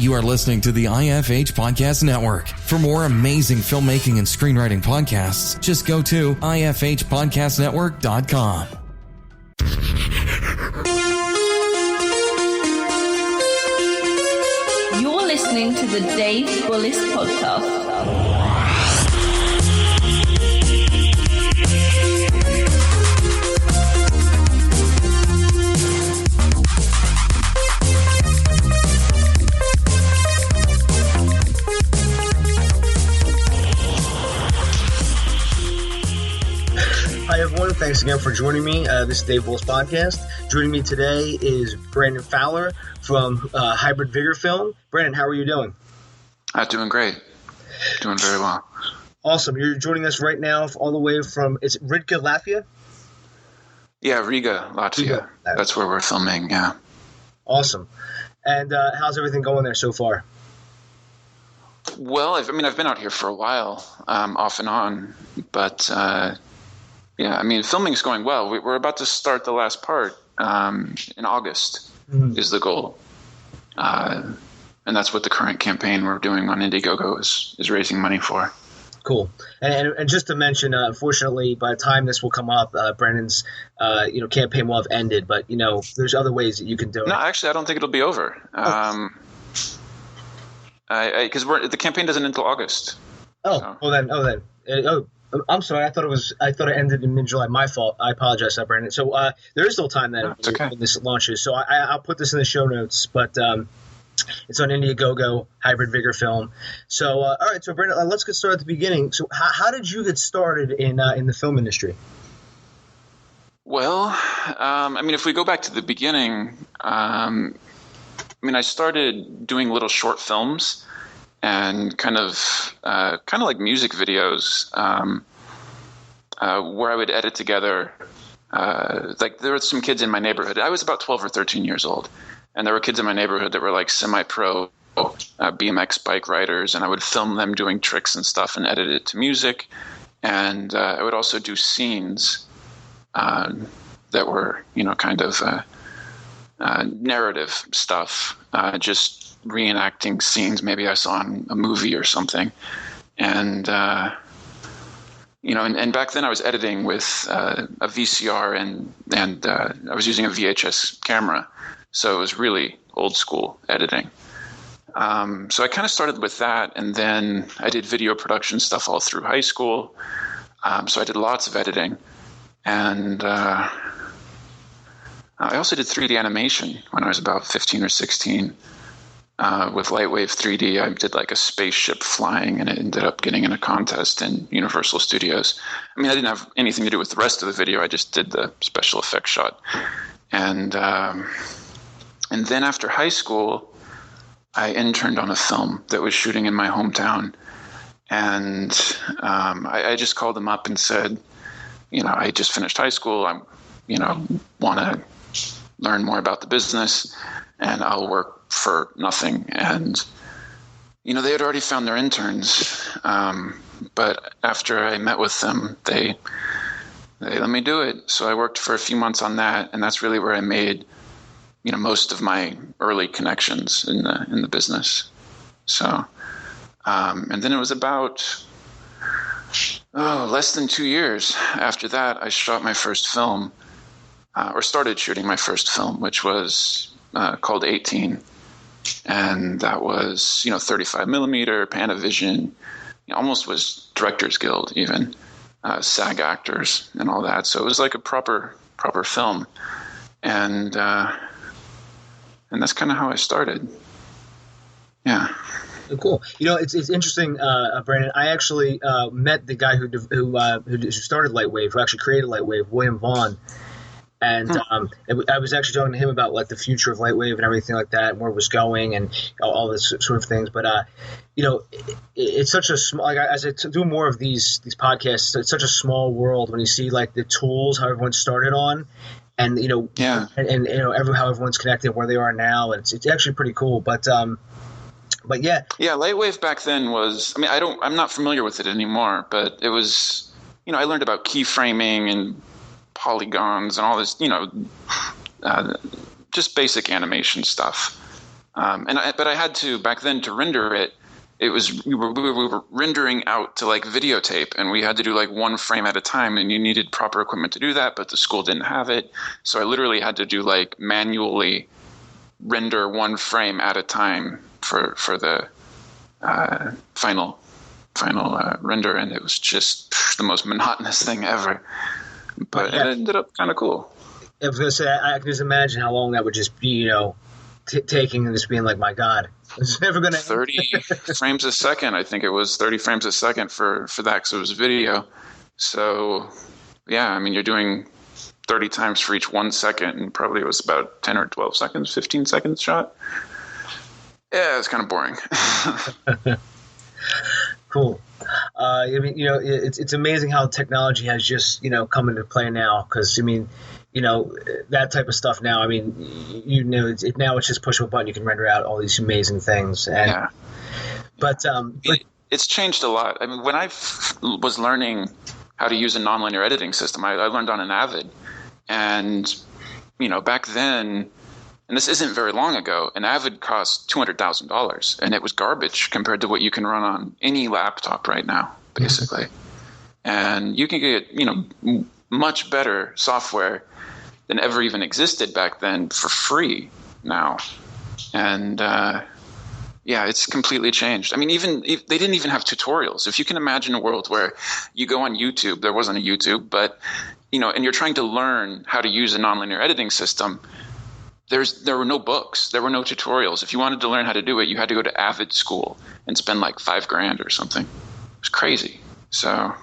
You are listening to the IFH Podcast Network. For more amazing filmmaking and screenwriting podcasts, just go to ifhpodcastnetwork.com. You're listening to the Dave Bullis Podcast. Hi, everyone. Thanks again for joining me. This is Dave Bullis Podcast. Joining me today is Brandon Fowler from Hybrid Vigor Film. Brandon, how are you doing? Doing great. Doing very well. Awesome. You're joining us right now all the way from, is it Riga, Latvia? Yeah, Riga, Latvia. Riga. That's where we're filming, yeah. Awesome. And how's everything going there so far? Well, I've been out here for a while, off and on, but filming's going well. We're about to start the last part in August is the goal. And that's what the current campaign we're doing on IndieGoGo is raising money for. Cool. And just to mention, unfortunately, by the time this will come up, Brandon's campaign will have ended. But there's other ways that you can do it. No, actually, I don't think it'll be over. Because the campaign doesn't end until August. I'm sorry. I thought it ended in mid-July. My fault. I apologize, Brandon. So there is still time then when this launches. So I'll put this in the show notes, but it's on IndieGoGo, Hybrid Vigor Film. So all right. So Brandon, let's get started at the beginning. So how did you get started in the film industry? Well, if we go back to the beginning, I started doing little short films and kind of like music videos, where I would edit together. Like there were some kids in my neighborhood. I was about 12 or 13 years old, and there were kids in my neighborhood that were like semi-pro BMX bike riders, and I would film them doing tricks and stuff and edit it to music. And I would also do scenes that were, narrative stuff, just reenacting scenes maybe I saw in a movie or something. And and back then I was editing with a VCR and I was using a VHS camera, so it was really old school editing. So I kind of started with that, and then I did video production stuff all through high school. So I did lots of editing, and I also did 3D animation when I was about 15 or 16. With Lightwave 3D, I did like a spaceship flying, and it ended up getting in a contest in Universal Studios. I didn't have anything to do with the rest of the video. I just did the special effects shot. And then after high school, I interned on a film that was shooting in my hometown. And I just called them up and said, I just finished high school. I want to learn more about the business, and I'll work for nothing. And they had already found their interns, but after I met with them, they let me do it. So I worked for a few months on that, and that's really where I made most of my early connections in the business. So and then it was about less than 2 years after that I shot my first film, or started shooting my first film, which was called 18. And that was, 35 millimeter, Panavision, almost was Directors Guild even, SAG actors and all that. So it was like a proper film. And that's kind of how I started. Yeah. Cool. It's interesting, Brandon. I actually met the guy who started Lightwave, who actually created Lightwave, William Vaughn. And I was actually talking to him about like the future of Lightwave and everything like that, and where it was going, and all this sort of things. But it's such a small. Like as I do more of these podcasts, it's such a small world when you see like the tools how everyone started on, and and how everyone's connected, where they are now, and it's actually pretty cool. But yeah, Lightwave back then was. I'm not familiar with it anymore, but it was. I learned about keyframing and polygons and all this, just basic animation stuff. But I had to back then to render it. We were rendering out to like videotape, and we had to do like one frame at a time, and you needed proper equipment to do that, but the school didn't have it. So I literally had to do like manually render one frame at a time for the final render, and it was just the most monotonous thing ever. But it ended up kind of cool. I was going to say, I can just imagine how long that would just be, taking and just being like, my God, it's never going to 30 frames a second. I think it was 30 frames a second for that, because it was video. So, yeah, I mean, you're doing 30 times for each 1 second, and probably it was about 10 or 12 seconds, 15 seconds shot. Yeah, it's kind of boring. Cool. I mean, it's amazing how technology has just, come into play now, because, I mean, that type of stuff now, I mean, now it's just push a button, you can render out all these amazing things. And, yeah. But it's changed a lot. I mean, when I was learning how to use a nonlinear editing system, I learned on an Avid. And, back then, and this isn't very long ago, an Avid cost $200,000, and it was garbage compared to what you can run on any laptop right now, basically. And you can get, much better software than ever even existed back then for free now. And, it's completely changed. I mean, they didn't even have tutorials. If you can imagine a world where you go on YouTube, there wasn't a YouTube, but, and you're trying to learn how to use a nonlinear editing system, there were no books, there were no tutorials. If you wanted to learn how to do it, you had to go to Avid school and spend like $5,000 or something. It was crazy. So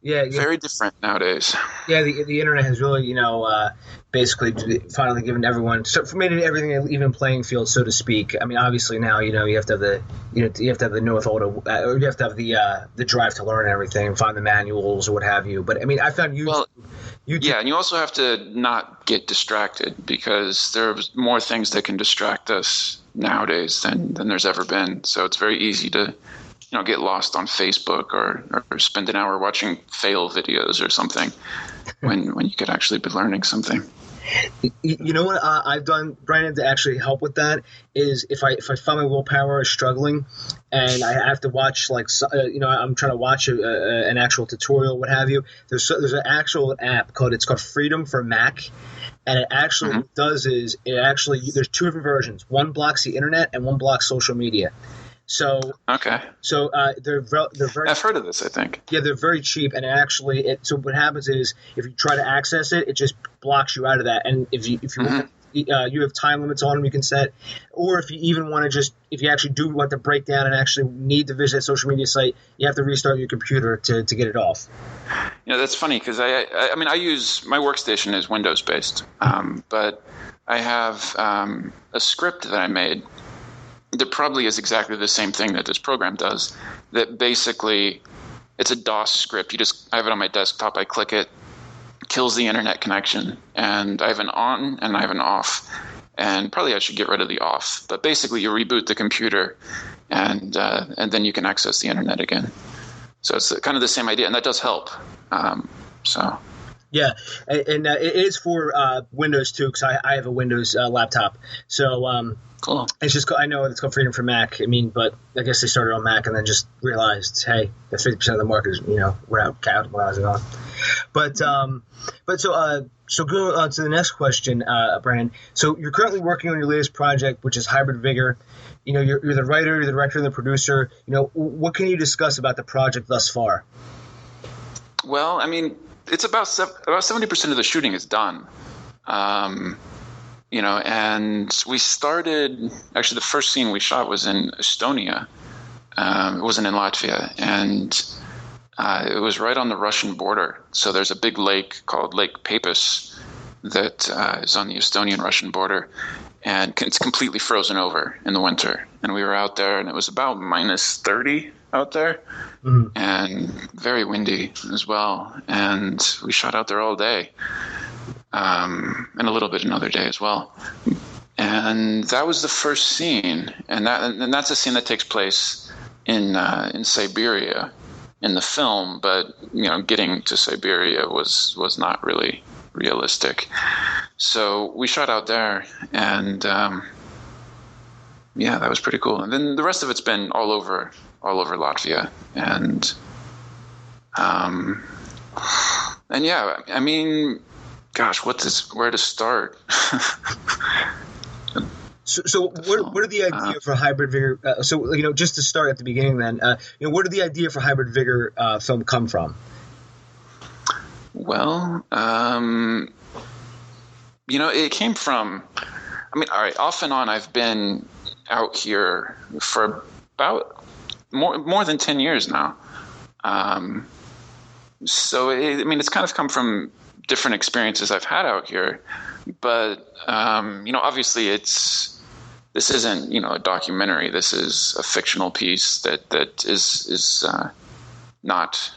yeah, very different nowadays. Yeah, the internet has really, basically finally given everyone, made everything an even playing field, so to speak. I mean, obviously now, you have to have the, you have to have the know-how to, or you have to have the drive to learn everything, find the manuals or what have you. But I mean, I found YouTube. Yeah, and you also have to not get distracted, because there's more things that can distract us nowadays than there's ever been. So it's very easy to, get lost on Facebook or spend an hour watching fail videos or something when you could actually be learning something. You know what I've done, Brandon, to actually help with that is if I find my willpower is struggling and I have to watch I'm trying to watch an actual tutorial, what have you. There's an actual app called Freedom for Mac. And it actually does is there's two different versions. One blocks the internet and one blocks social media. So okay. So they're very. I've heard of this, I think. Yeah, they're very cheap, and so what happens is if you try to access it, it just blocks you out of that. And if you want, you have time limits on them you can set, or if you even want to if you actually do want to break down and actually need to visit a social media site, you have to restart your computer to get it off. That's funny, because I mean I use my workstation is Windows based, but I have a script that I made that probably is exactly the same thing that this program does. That basically, it's a DOS script. I have it on my desktop. I click it, kills the internet connection, and I have an on and I have an off. And probably I should get rid of the off. But basically, you reboot the computer, and then you can access the internet again. So it's kind of the same idea, and that does help. Yeah, and it is for Windows too, because I have a Windows laptop. So cool. It's just, I know it's called Freedom for Mac. I mean, but I guess they started on Mac and then just realized, hey, that 50% of the market is, we're out capitalizing on. But so go on to the next question, Brandon. So you're currently working on your latest project, which is Hybrid Vigor. You're the writer, you're the director, and the producer. What can you discuss about the project thus far? Well, I mean, it's about 70% of the shooting is done. And we started, actually the first scene we shot was in Estonia. It wasn't in Latvia. And it was right on the Russian border. So there's a big lake called Lake Peipus that is on the Estonian-Russian border. And it's completely frozen over in the winter. And we were out there, and it was about minus 30 out there. And very windy as well. And we shot out there all day. And a little bit another day as well. And that was the first scene. And that's a scene that takes place in Siberia in the film, but getting to Siberia was not really realistic. So we shot out there, and yeah, that was pretty cool. And then the rest of it's been all over Latvia. And yeah, I mean, gosh, where to start? So what are the idea for Hybrid Vigor? Just to start at the beginning, then, where did the idea for Hybrid Vigor film come from? Well, it came from. I mean, all right, off and on, I've been out here for about more than 10 years now. So it's kind of come from different experiences I've had out here, but obviously this isn't a documentary. This is a fictional piece that is not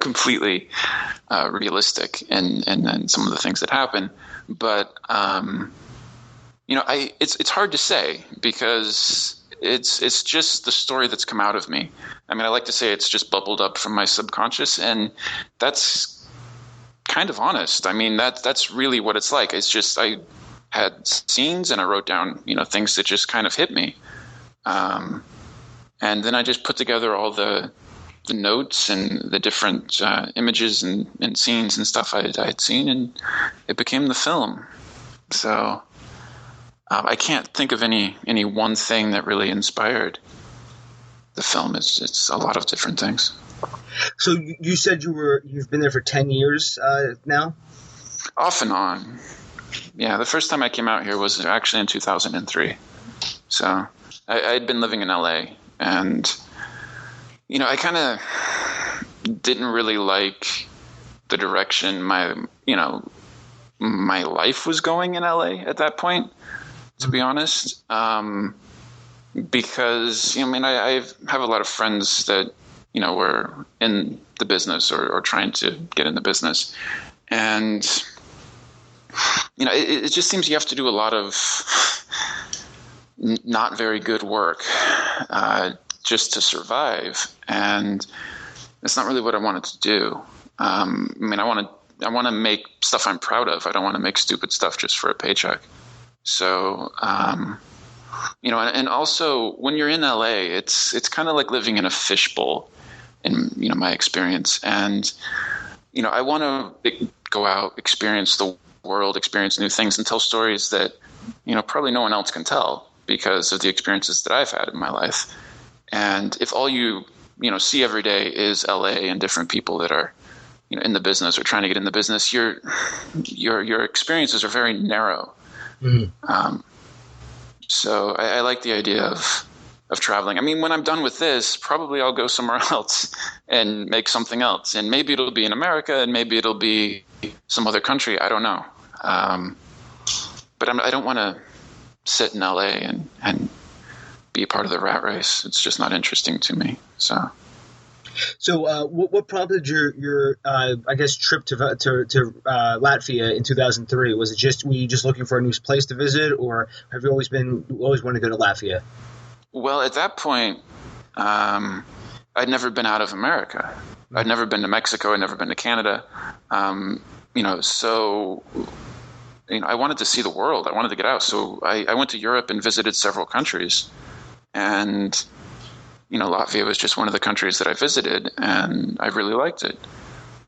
completely realistic and some of the things that happen, but it's hard to say because it's just the story that's come out of me. I mean, I like to say it's just bubbled up from my subconscious, and that's kind of honest. I mean, that's really what it's like. It's just I had scenes and I wrote down, things that just kind of hit me. And then I just put together all the notes and the different images and scenes and stuff I had seen, and it became the film. So I can't think of any one thing that really inspired the film. It's a lot of different things. So you said you've been there for 10 years now? Off and on. Yeah, the first time I came out here was actually in 2003. So I'd been living in LA, and I kind of didn't really like the direction my life was going in LA at that point, to be honest. Because I have a lot of friends that were in the business or trying to get in the business, and it just seems you have to do a lot of not very good work just to survive, and it's not really what I wanted to do. I want to make stuff I'm proud of. I don't want to make stupid stuff just for a paycheck. So, and also when you're in LA, it's kind of like living in a fishbowl in, my experience. And, I want to go out, experience the world, experience new things, and tell stories that, probably no one else can tell because of the experiences that I've had in my life. And if all you, see every day is LA and different people that are, in the business or trying to get in the business, your experiences are very narrow. Mm-hmm. So I like the idea of traveling. I mean, when I'm done with this, probably I'll go somewhere else and make something else. And maybe it'll be in America and maybe it'll be some other country. I don't know. But I don't want to sit in LA and be a part of the rat race. It's just not interesting to me. So what prompted your I guess trip to Latvia in 2003? Was it were you just looking for a new place to visit, or have you always wanted to go to Latvia? Well, at that point, I'd never been out of America. I'd never been to Mexico. I'd never been to Canada. So I wanted to see the world. I wanted to get out. So I went to Europe and visited several countries, and Latvia was just one of the countries that I visited, and I really liked it.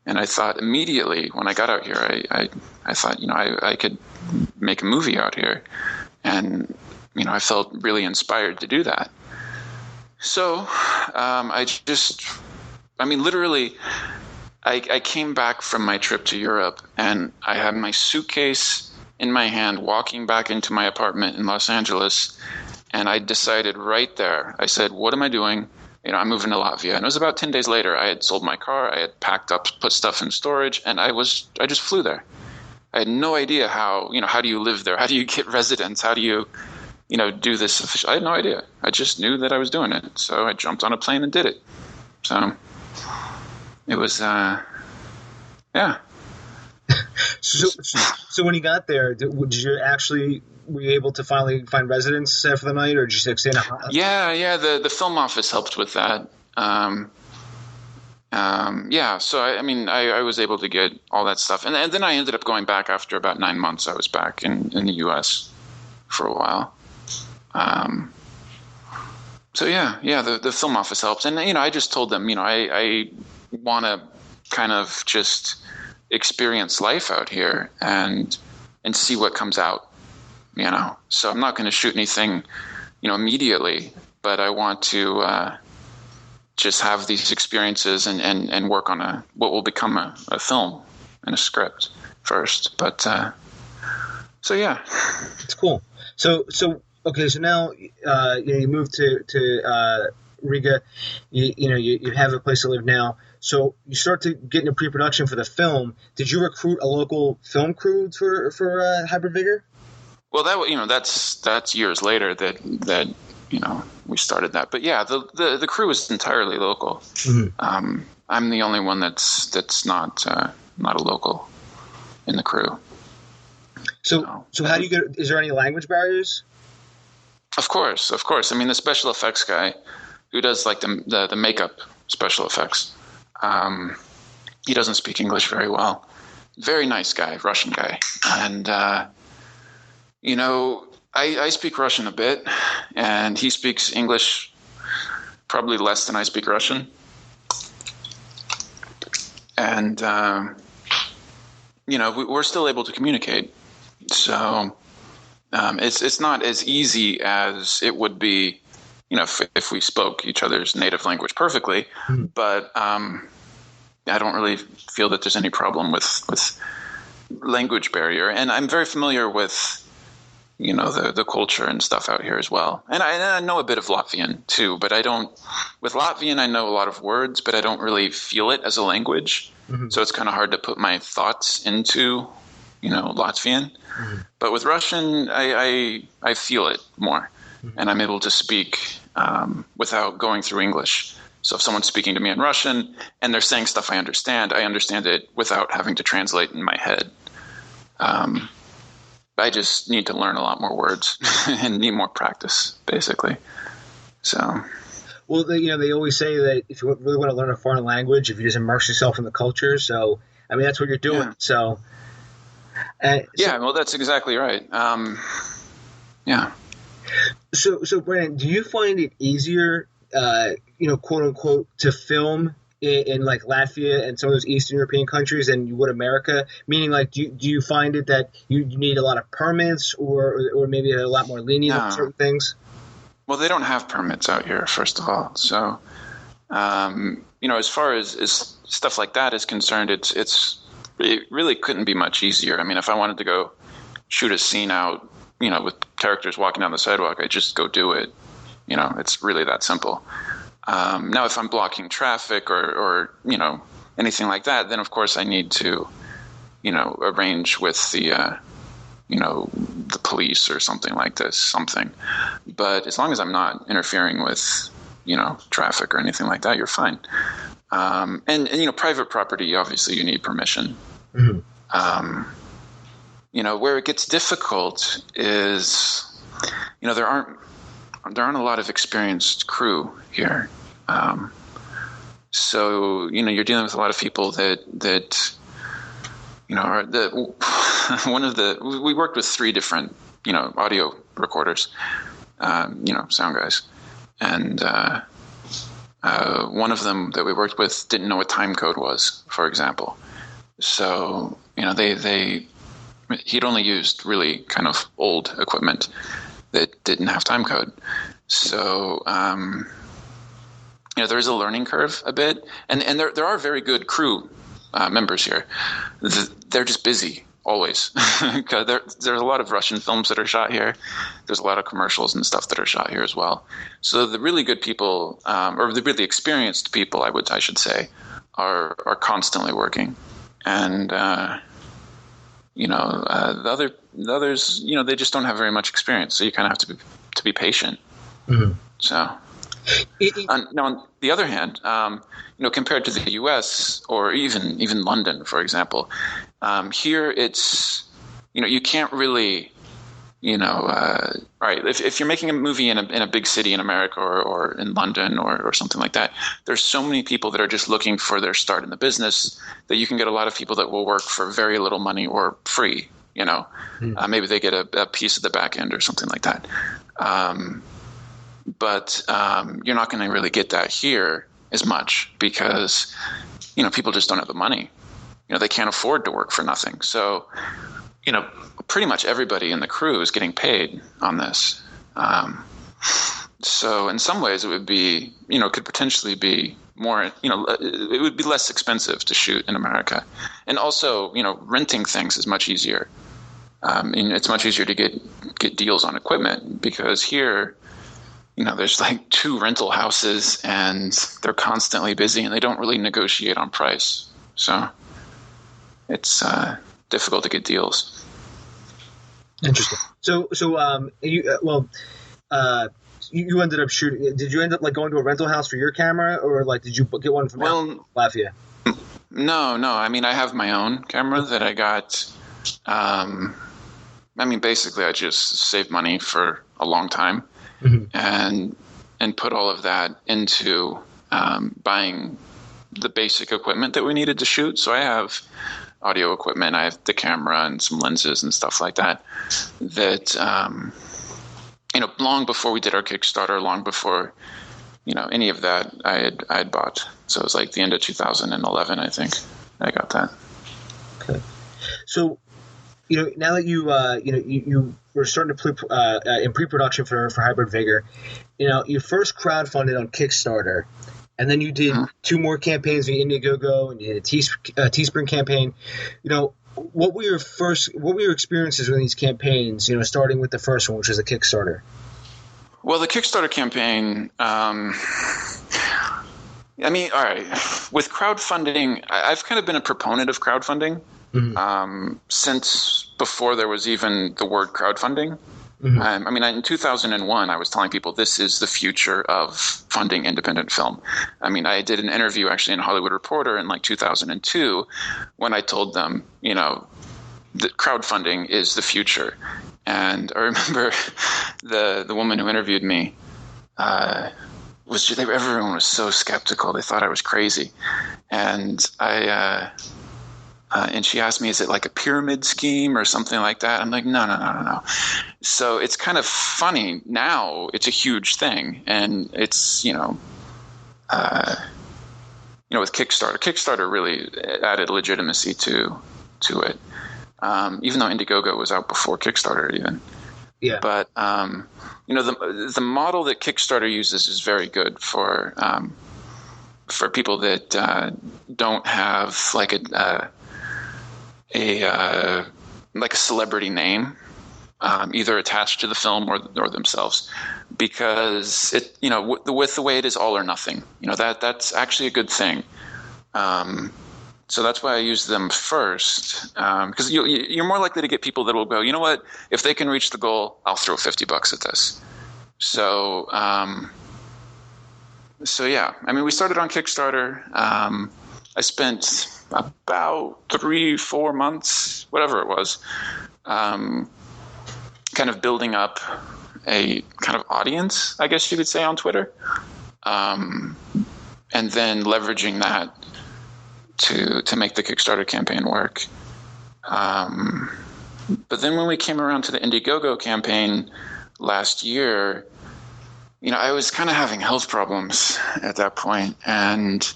And I thought immediately when I got out here, I thought, I could make a movie out here. And, I felt really inspired to do that. So literally, I came back from my trip to Europe, and I had my suitcase in my hand walking back into my apartment in Los Angeles. And I decided right there, I said, what am I doing? I'm moving to Latvia. And it was about 10 days later, I had sold my car. I had packed up, put stuff in storage, and I just flew there. I had no idea how do you live there? How do you get residence? How do you, do this? I had no idea. I just knew that I was doing it. So I jumped on a plane and did it. So it was, yeah. So when you got there, were you able to finally find residence for the night, or did you stay in a house? Yeah. The film office helped with that. Yeah. So I was able to get all that stuff, and then I ended up going back after about 9 months. I was back in the U.S. for a while. So the film office helps. And, I just told them, I want to kind of just experience life out here and see what comes out, So I'm not going to shoot anything, immediately, but I want to just have these experiences and work on what will become a film and a script first. But so yeah, it's cool. So okay, so now you moved to Riga. You have a place to live now. So you start to get into pre-production for the film. Did you recruit a local film crew for Hybrid Vigor? Well, that's years later that we started that. But yeah, the crew is entirely local. Mm-hmm. I'm the only one that's not a local in the crew. So how do you get? Is there any language barriers? Of course. I mean, the special effects guy who does like the makeup special effects, he doesn't speak English very well. Very nice guy, Russian guy, and I speak Russian a bit, and he speaks English probably less than I speak Russian. And, we're still able to communicate. So it's not as easy as it would be, if we spoke each other's native language perfectly. Mm-hmm. But I don't really feel that there's any problem with language barrier. And I'm very familiar with the culture and stuff out here as well. And I know a bit of Latvian too, but with Latvian, I know a lot of words, but I don't really feel it as a language. Mm-hmm. So it's kind of hard to put my thoughts into, Latvian. Mm-hmm. But with Russian, I feel it more, mm-hmm. and I'm able to speak without going through English. So if someone's speaking to me in Russian and they're saying stuff I understand it without having to translate in my head. I just need to learn a lot more words and need more practice, basically. So, well, they always say that if you really want to learn a foreign language, if you just immerse yourself in the culture. So, I mean, that's what you're doing. Yeah. So, well, that's exactly right. Yeah. So, Brandon, do you find it easier, quote unquote, to film in like Latvia and some of those Eastern European countries than you would America? Meaning, like, do you find it that you need a lot of permits or maybe a lot more lenient on certain things? Well, they don't have permits out here, first of all. So, as far as stuff like that is concerned, it really couldn't be much easier. I mean, if I wanted to go shoot a scene out, with characters walking down the sidewalk, I just go do it. It's really that simple. Now, if I'm blocking traffic or anything like that, then of course I need to, arrange with the police or something like this, But as long as I'm not interfering with, traffic or anything like that, you're fine. And private property, obviously you need permission. Mm-hmm. Where it gets difficult is, there aren't a lot of experienced crew here. So, you're dealing with a lot of people that are we worked with 3 different, audio recorders, sound guys. And, one of them that we worked with didn't know what time code was, for example. So, he'd only used really kind of old equipment that didn't have time code. So, there is a learning curve a bit, and there are very good crew members here. They're just busy always. There's a lot of Russian films that are shot here. There's a lot of commercials and stuff that are shot here as well. So the really good people, or the really experienced people, I should say, are constantly working, and the others, they just don't have very much experience. So you kind of have to be patient. Mm-hmm. So. Now, on the other hand, compared to the U.S. or even London, for example, here it's, you can't really, right. If you're making a movie in a big city in America or in London or something like that, there's so many people that are just looking for their start in the business that you can get a lot of people that will work for very little money or free. Maybe they get a piece of the back end or something like that. but you're not going to really get that here as much because, people just don't have the money. They can't afford to work for nothing. So, pretty much everybody in the crew is getting paid on this. So in some ways it would be, could potentially be more, it would be less expensive to shoot in America. And also, renting things is much easier. And it's much easier to get deals on equipment because here, there's like 2 rental houses and they're constantly busy and they don't really negotiate on price. So it's difficult to get deals. Interesting. So you ended up shooting. Did you end up like going to a rental house for your camera, or like did you get one from Latvia? No. I mean, I have my own camera that I got. Basically, I just saved money for a long time, and put all of that into buying the basic equipment that we needed to shoot. So I have audio equipment, I have the camera and some lenses and stuff like that. That long before we did our Kickstarter, long before any of that, I had bought. So it was like the end of 2011, I think I got that. Okay. So, now that you were starting to in pre-production for Hybrid Vigor, you first crowdfunded on Kickstarter, and then you did 2 more campaigns via IndieGoGo, and you did a Teespring campaign. What were your experiences with these campaigns? Starting with the first one, which was a Kickstarter. Well, the Kickstarter campaign. All right. With crowdfunding, I've kind of been a proponent of crowdfunding since before there was even the word crowdfunding. In 2001, I was telling people this is the future of funding independent film. I did an interview actually in Hollywood Reporter in like 2002 when I told them, that crowdfunding is the future. And I remember the woman who interviewed me everyone was so skeptical. They thought I was crazy. And and she asked me, is it like a pyramid scheme or something like that? I'm like, no. So it's kind of funny. Now it's a huge thing. And it's, with Kickstarter really added legitimacy to it. Even though IndieGoGo was out before Kickstarter even. Yeah. But, the model that Kickstarter uses is very good for people that don't have like a celebrity name, either attached to the film or themselves, because it, with the way it is all or nothing, that's actually a good thing. So that's why I use them first, because you're more likely to get people that will go, you know what, if they can reach the goal, I'll throw $50 at this. So, yeah, we started on Kickstarter. I spent about 3-4 months, whatever it was, kind of building up a kind of audience, I guess you could say, on Twitter, and then leveraging that to make the Kickstarter campaign work. But then when we came around to the IndieGoGo campaign last year, I was kind of having health problems at that point, and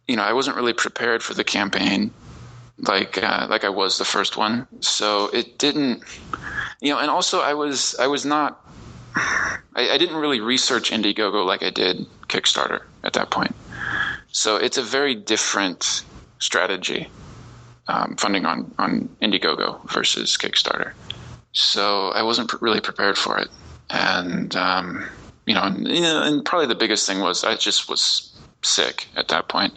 I wasn't really prepared for the campaign like I was the first one. So it didn't, and also I didn't really research IndieGoGo like I did Kickstarter at that point. So it's a very different strategy, funding on IndieGoGo versus Kickstarter. So I wasn't really prepared for it. And, and probably the biggest thing was I just was sick at that point.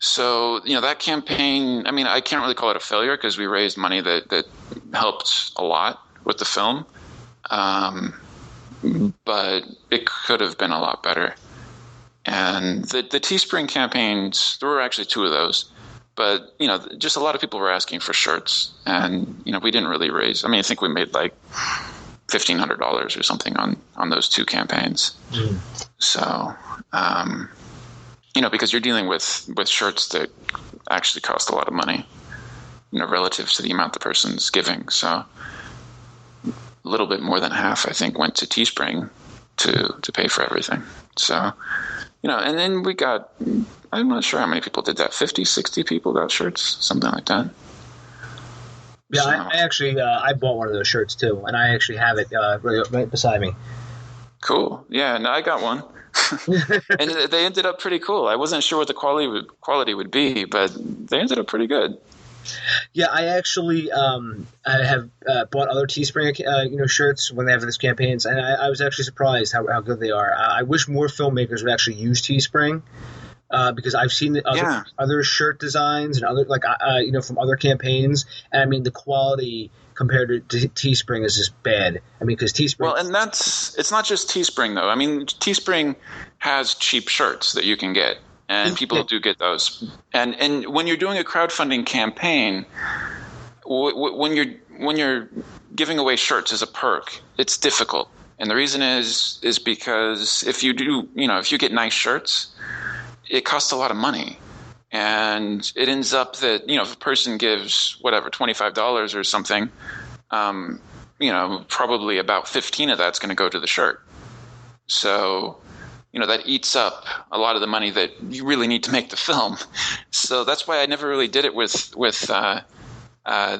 So, that campaign, I can't really call it a failure because we raised money that helped a lot with the film. But it could have been a lot better. And the Teespring campaigns, there were actually 2 of those. But, just a lot of people were asking for shirts. And, we didn't really raise. I think we made like $1,500 or something on those 2 campaigns. So, because you're dealing with shirts that actually cost a lot of money, relative to the amount the person's giving. So a little bit more than half, I think, went to Teespring to pay for everything. So, and then we got, I'm not sure how many people did that, 50, 60 people got shirts, something like that. Yeah, so. I actually, I bought one of those shirts too, and I actually have it right beside me. Cool. Yeah, no, I got one. And they ended up pretty cool. I wasn't sure what the quality would be, but they ended up pretty good. Yeah, I actually I have bought other Teespring shirts when they have these campaigns, and I was actually surprised how good they are. I wish more filmmakers would actually use Teespring. Because I've seen the other shirt designs and other from other campaigns, and I mean the quality compared to Teespring is just bad. I mean, because Teespring. Well, and it's not just Teespring though. I mean, Teespring has cheap shirts that you can get, and people do get those. And when you're doing a crowdfunding campaign, when you're giving away shirts as a perk, it's difficult. And the reason is because if you get nice shirts, it costs a lot of money, and it ends up that, if a person gives whatever, $25 or something, probably about 15 of that's going to go to the shirt. So, that eats up a lot of the money that you really need to make the film. So that's why I never really did it with the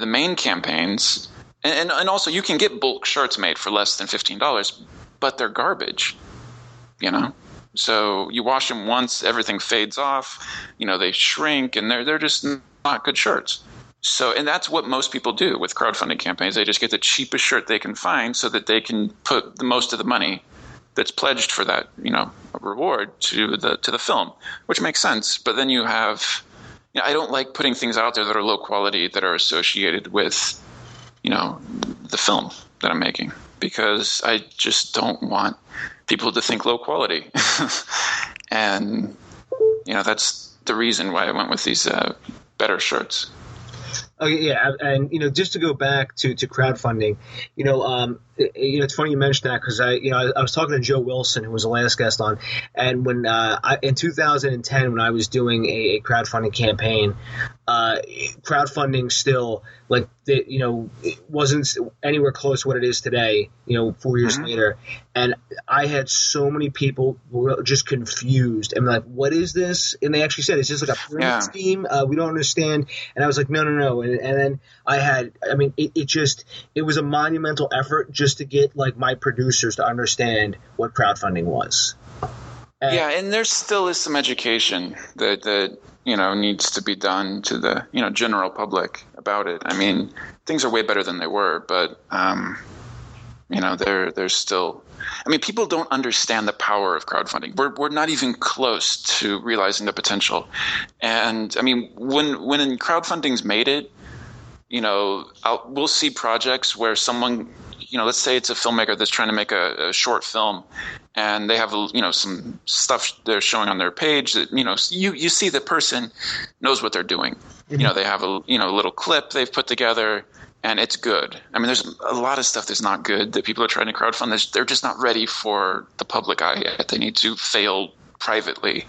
main campaigns. And also you can get bulk shirts made for less than $15, but they're garbage, So you wash them once, everything fades off, they shrink, and they're just not good shirts. So, and that's what most people do with crowdfunding campaigns. They just get the cheapest shirt they can find so that they can put the most of the money that's pledged for that, reward to the film, which makes sense. But then you have, I don't like putting things out there that are low quality that are associated with, the film that I'm making, because I just don't want people to think low quality. And, that's the reason why I went with these better shirts. Oh yeah, and just to go back to crowdfunding, it's funny you mentioned that, because I was talking to Joe Wilson, who was the last guest on, and when in 2010 when I was doing a crowdfunding campaign, crowdfunding still it wasn't anywhere close to what it is today, 4 years later. And I had so many people who were just confused and like, what is this? And they actually said, it's just like a pyramid scheme. We don't understand. And I was like, no. And then it was a monumental effort just to get my producers to understand what crowdfunding was. And there still is some education that needs to be done to the, general public about it. I mean, things are way better than they were, but, there's still, people don't understand the power of crowdfunding. We're not even close to realizing the potential. And when crowdfunding's made it, we'll see projects where someone, let's say it's a filmmaker that's trying to make a short film, and they have, some stuff they're showing on their page that, you see the person knows what they're doing. Mm-hmm. They have a little clip they've put together, and it's good. There's a lot of stuff that's not good that people are trying to crowdfund. They're just not ready for the public eye yet. They need to fail privately,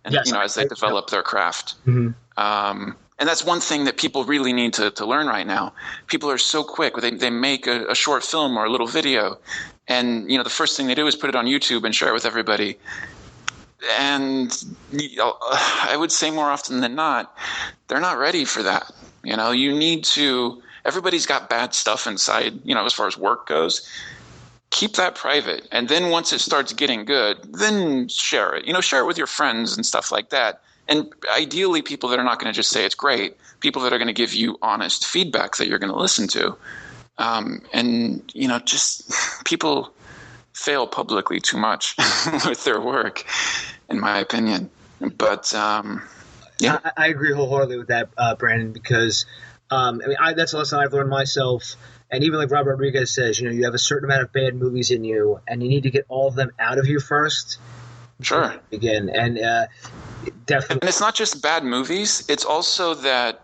and as they develop their craft. Mm-hmm. And that's one thing that people really need to learn right now. People are so quick. They make a short film or a little video, and the first thing they do is put it on YouTube and share it with everybody. And I would say more often than not, they're not ready for that. You need to. Everybody's got bad stuff inside. As far as work goes, keep that private. And then once it starts getting good, then share it. Share it with your friends and stuff like that. And ideally, people that are not going to just say it's great, people that are going to give you honest feedback that you're going to listen to. Just people fail publicly too much with their work, in my opinion. But, yeah. I agree wholeheartedly with that, Brandon, because, that's a lesson I've learned myself. And even like Robert Rodriguez says, you have a certain amount of bad movies in you, and you need to get all of them out of you first. Sure. Again, and definitely. And it's not just bad movies. It's also that,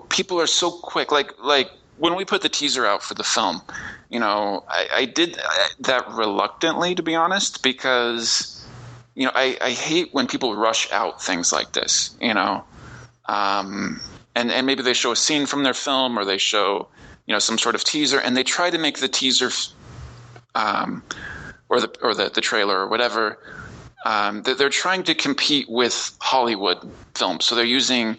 people are so quick. Like when we put the teaser out for the film, I did that reluctantly, to be honest, because, I hate when people rush out things like this, and maybe they show a scene from their film, or they show, some sort of teaser, and they try to make the teaser or the trailer or whatever. They're trying to compete with Hollywood films. So they're using,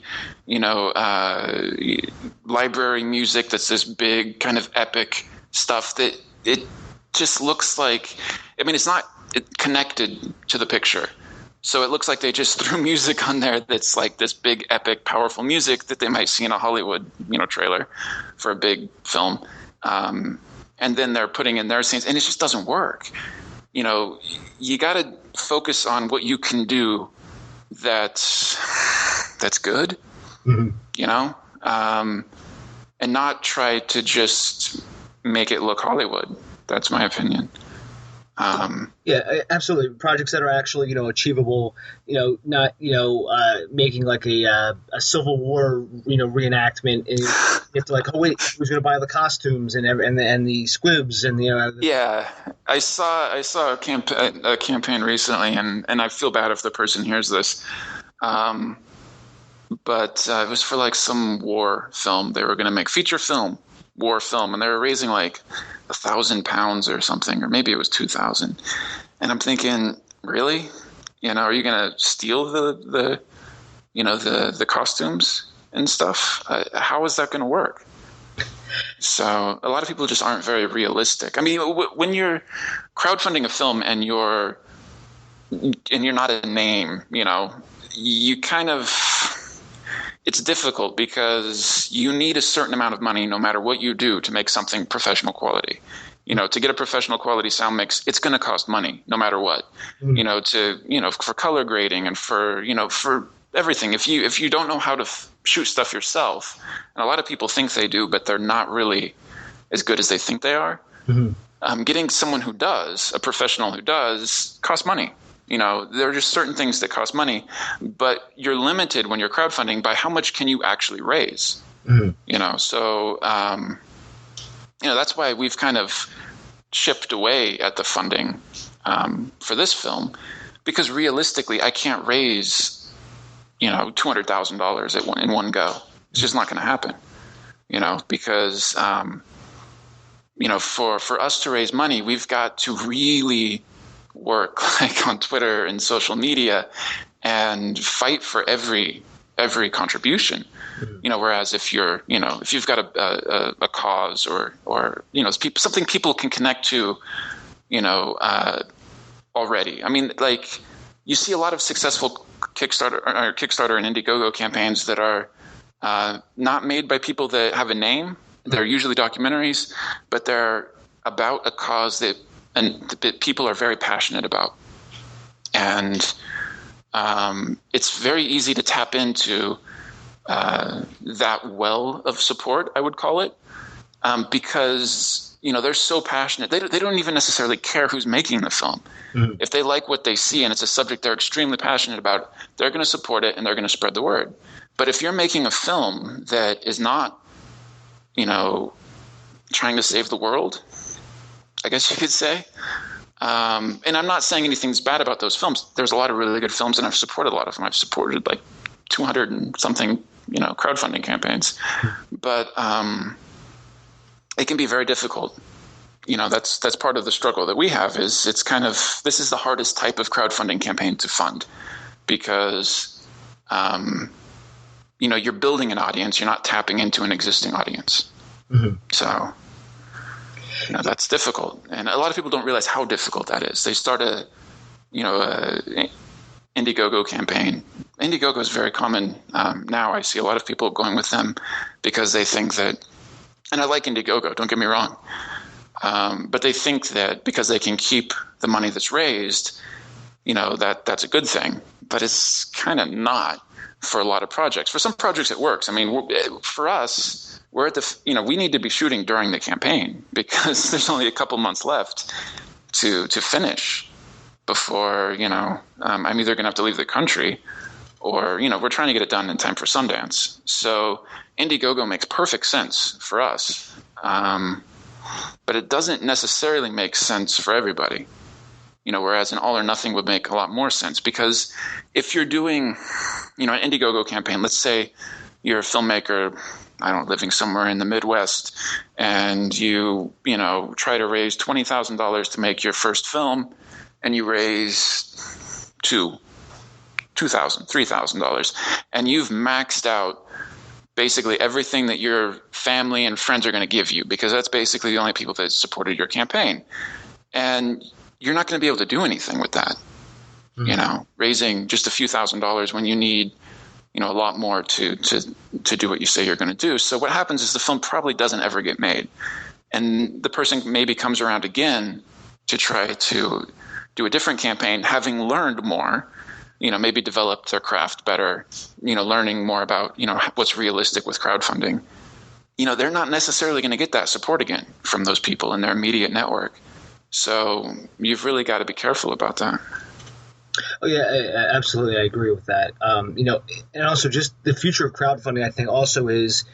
library music that's this big kind of epic stuff that it just looks like, it's not connected to the picture. So it looks like they just threw music on there that's like this big, epic, powerful music that they might see in a Hollywood, trailer for a big film. And then they're putting in their scenes, and it just doesn't work. You got to focus on what you can do that's good, and not try to just make it look Hollywood. That's my opinion. Yeah, absolutely. Projects that are actually, achievable, not, making like a Civil War, reenactment. And you have to like, oh wait, who's going to buy the costumes and the squibs and Yeah, I saw a campaign recently, and I feel bad if the person hears this. But it was for like some war film. They were going to make feature film, war film, and they were raising like £1,000 or something, or maybe it was 2,000. And I'm thinking, really? Are you going to steal the costumes and stuff? How is that going to work? So a lot of people just aren't very realistic. When you're crowdfunding a film and you're not a name, you kind of, it's difficult because you need a certain amount of money no matter what you do to make something professional quality. To get a professional quality sound mix, it's going to cost money no matter what. For color grading and for everything. If you don't know how to shoot stuff yourself, and a lot of people think they do, but they're not really as good as they think they are. Getting someone who does, a professional who does, costs money. There are just certain things that cost money, but you're limited when you're crowdfunding by how much can you actually raise. So that's why we've kind of chipped away at the funding for this film, because realistically, I can't raise $200,000 in one go. It's just not going to happen. Because for us to raise money, we've got to really work like on Twitter and social media and fight for every contribution. Whereas if you've got a cause or something people can connect to, already. You see a lot of successful Kickstarter and IndieGoGo campaigns that are not made by people that have a name. They're usually documentaries, but they're about a cause that people are very passionate about. And it's very easy to tap into that well of support, I would call it, because they're so passionate. They don't even necessarily care who's making the film. If they like what they see and it's a subject they're extremely passionate about, they're going to support it and they're going to spread the word. But if you're making a film that is not, trying to save the world, I guess you could say, and I'm not saying anything's bad about those films. There's a lot of really good films, and I've supported a lot of them. I've supported like 200 and something, crowdfunding campaigns, but it can be very difficult. That's part of the struggle that we have. This is the hardest type of crowdfunding campaign to fund, because you're building an audience. You're not tapping into an existing audience. So that's difficult, and a lot of people don't realize how difficult that is. They start a IndieGoGo campaign. IndieGoGo is very common now. I see a lot of people going with them because they think that, and I like IndieGoGo, don't get me wrong, but they think that because they can keep the money that's raised, that's a good thing. But it's kind of not for a lot of projects. For some projects, it works. For us, we're at we need to be shooting during the campaign because there's only a couple months left to finish before, I'm either going to have to leave the country or, we're trying to get it done in time for Sundance. So IndieGoGo makes perfect sense for us. But it doesn't necessarily make sense for everybody, whereas an all or nothing would make a lot more sense, because if you're doing, an IndieGoGo campaign, let's say you're a filmmaker, I don't know, living somewhere in the Midwest, and you try to raise $20,000 to make your first film, and you raise $3,000, and you've maxed out basically everything that your family and friends are going to give you, because that's basically the only people that supported your campaign. And you're not going to be able to do anything with that, raising just a few $1,000s when you need, a lot more to do what you say you're going to do. So what happens is the film probably doesn't ever get made. And the person maybe comes around again to try to do a different campaign, having learned more, maybe developed their craft better, learning more about, what's realistic with crowdfunding. They're not necessarily going to get that support again from those people in their immediate network. So you've really got to be careful about that. Oh yeah, absolutely. I agree with that. And also just the future of crowdfunding, I think also is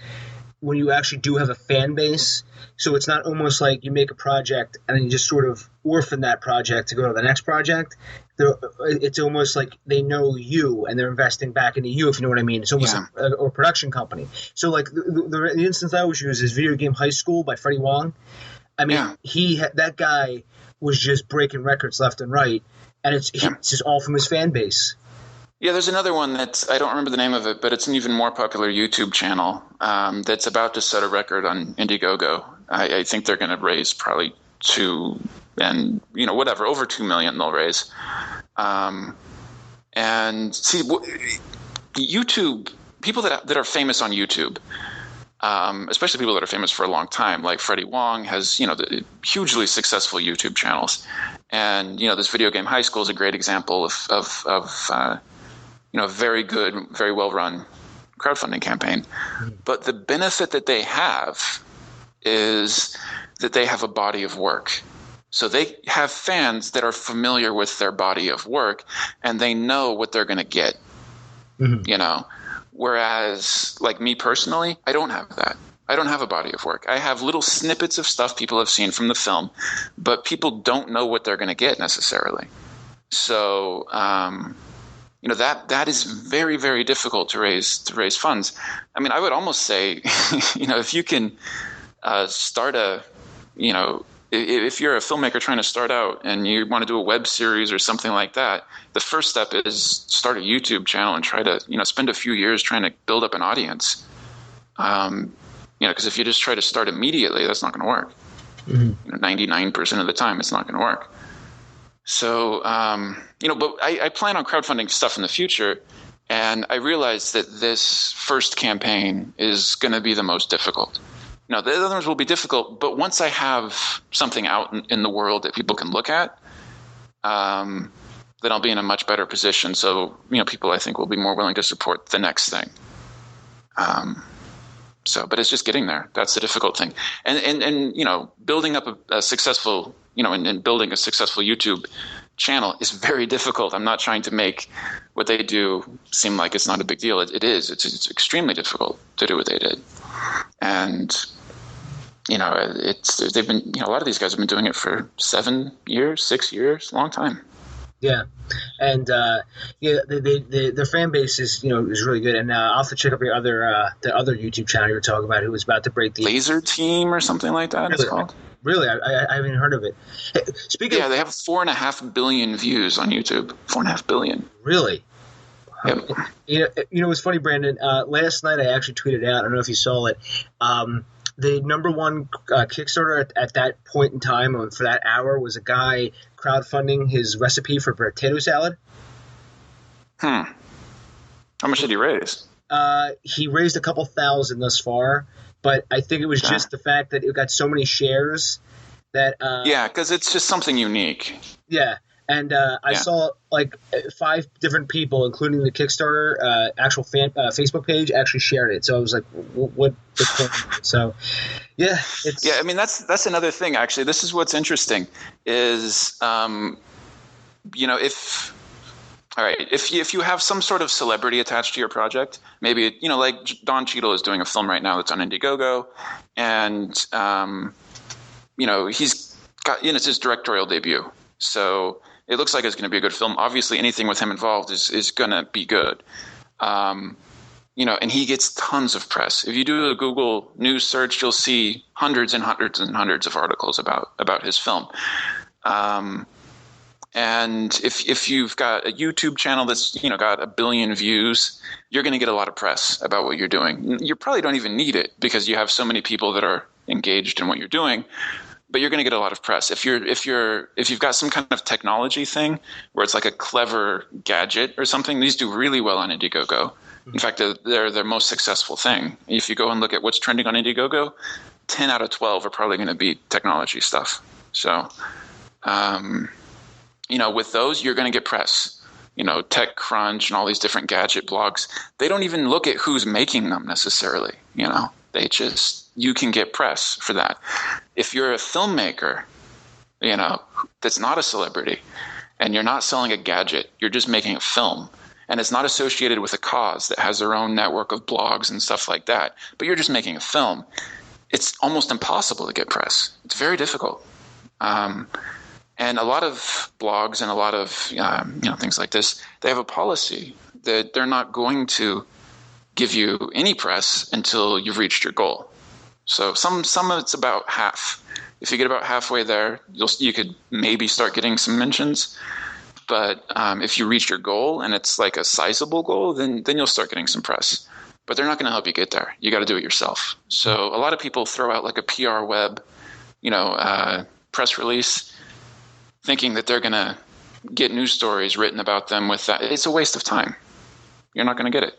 when you actually do have a fan base. So it's not almost like you make a project and then you just sort of orphan that project to go to the next project. It's almost like they know you and they're investing back into you, if you know what I mean. It's almost like a production company. So like the instance I always use is Video Game High School by Freddie Wong. I mean, that guy was just breaking records left and right, and it's just all from his fan base. Yeah, there's another one I don't remember the name of it, but it's an even more popular YouTube channel that's about to set a record on IndieGoGo. I think they're going to raise probably over 2 million they'll raise. And see, YouTube, people that are famous on YouTube, especially people that are famous for a long time, like Freddie Wong has, the hugely successful YouTube channels. And, this Video Game High School is a great example of very good, very well-run crowdfunding campaign. But the benefit that they have is that they have a body of work. So they have fans that are familiar with their body of work, and they know what they're going to get, Whereas, like me personally, I don't have that. I don't have a body of work. I have little snippets of stuff people have seen from the film, but people don't know what they're going to get necessarily. So, that is very, very difficult to raise funds. I mean, I would almost say, if you can start if you're a filmmaker trying to start out and you want to do a web series or something like that, the first step is start a YouTube channel and try to, spend a few years trying to build up an audience. Because if you just try to start immediately, that's not going to work. 99% of the time, it's not going to work. So, but I plan on crowdfunding stuff in the future, and I realized that this first campaign is going to be the most difficult. Now, the others will be difficult, but once I have something out in the world that people can look at, then I'll be in a much better position. So, people I think will be more willing to support the next thing. But it's just getting there. That's the difficult thing. And building up a successful, and building a successful YouTube channel is very difficult. I'm not trying to make what they do seem like it's not a big deal. It is. It's extremely difficult to do what they did. And, they've been, a lot of these guys have been doing it for 7 years, 6 years, long time. Yeah. And, their fan base is, is really good. And I'll have to check up your the other YouTube channel you were talking about who was about to break the Laser Team or something like that. Really? It's called. Really? I haven't heard of it. Hey, they have 4.5 billion views on YouTube. 4.5 billion. Really? Yep. It's funny, Brandon. Last night I actually tweeted out, I don't know if you saw it, the number one Kickstarter at that point in time for that hour was a guy crowdfunding his recipe for potato salad. How much did he raise? He raised a couple thousand thus far, but I think it was just the fact that it got so many shares that because it's just something unique. Yeah. And I saw like 5 different people, including the Kickstarter actual Facebook page, actually shared it. So I was like, "What?" So, yeah, it's I mean, that's another thing. Actually, this is what's interesting is, if you have some sort of celebrity attached to your project, maybe like Don Cheadle is doing a film right now that's on IndieGoGo, and he's got it's his directorial debut, so. It looks like it's going to be a good film. Obviously, anything with him involved is going to be good. and he gets tons of press. If you do a Google News search, you'll see hundreds and hundreds and hundreds of articles about his film. And if you've got a YouTube channel that's got 1 billion views, you're going to get a lot of press about what you're doing. You probably don't even need it because you have so many people that are engaged in what you're doing. But you're going to get a lot of press if you've got some kind of technology thing where it's like a clever gadget or something. These do really well on IndieGoGo. In fact, they're their most successful thing. If you go and look at what's trending on IndieGoGo, 10 out of 12 are probably going to be technology stuff. So, with those, you're going to get press. TechCrunch and all these different gadget blogs, they don't even look at who's making them necessarily. You can get press for that. If you're a filmmaker, that's not a celebrity, and you're not selling a gadget, you're just making a film, and it's not associated with a cause that has their own network of blogs and stuff like that, but you're just making a film, it's almost impossible to get press. It's very difficult. And a lot of blogs and a lot of things like this, they have a policy that they're not going to give you any press until you've reached your goal. So some of it's about half. If you get about halfway there, you could maybe start getting some mentions. But if you reach your goal and it's like a sizable goal, then you'll start getting some press. But they're not going to help you get there. You got to do it yourself. So a lot of people throw out like a PR web, press release, thinking that they're going to get news stories written about them with that. It's a waste of time. You're not going to get it.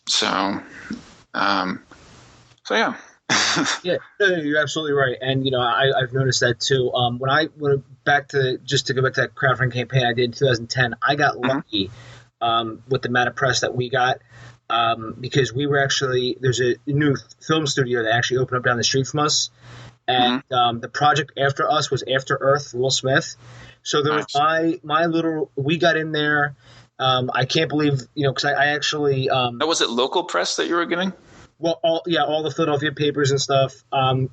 So yeah. Yeah, no, you're absolutely right, and I've noticed that too. When I went back to go back to that crowdfunding campaign I did in 2010, I got lucky with the amount of press that we got because we were actually there's a new film studio that actually opened up down the street from us, and the project after us was After Earth, Will Smith. So there was my little we got in there. I can't believe because I actually was it local press that you were getting? Well, all the Philadelphia papers and stuff.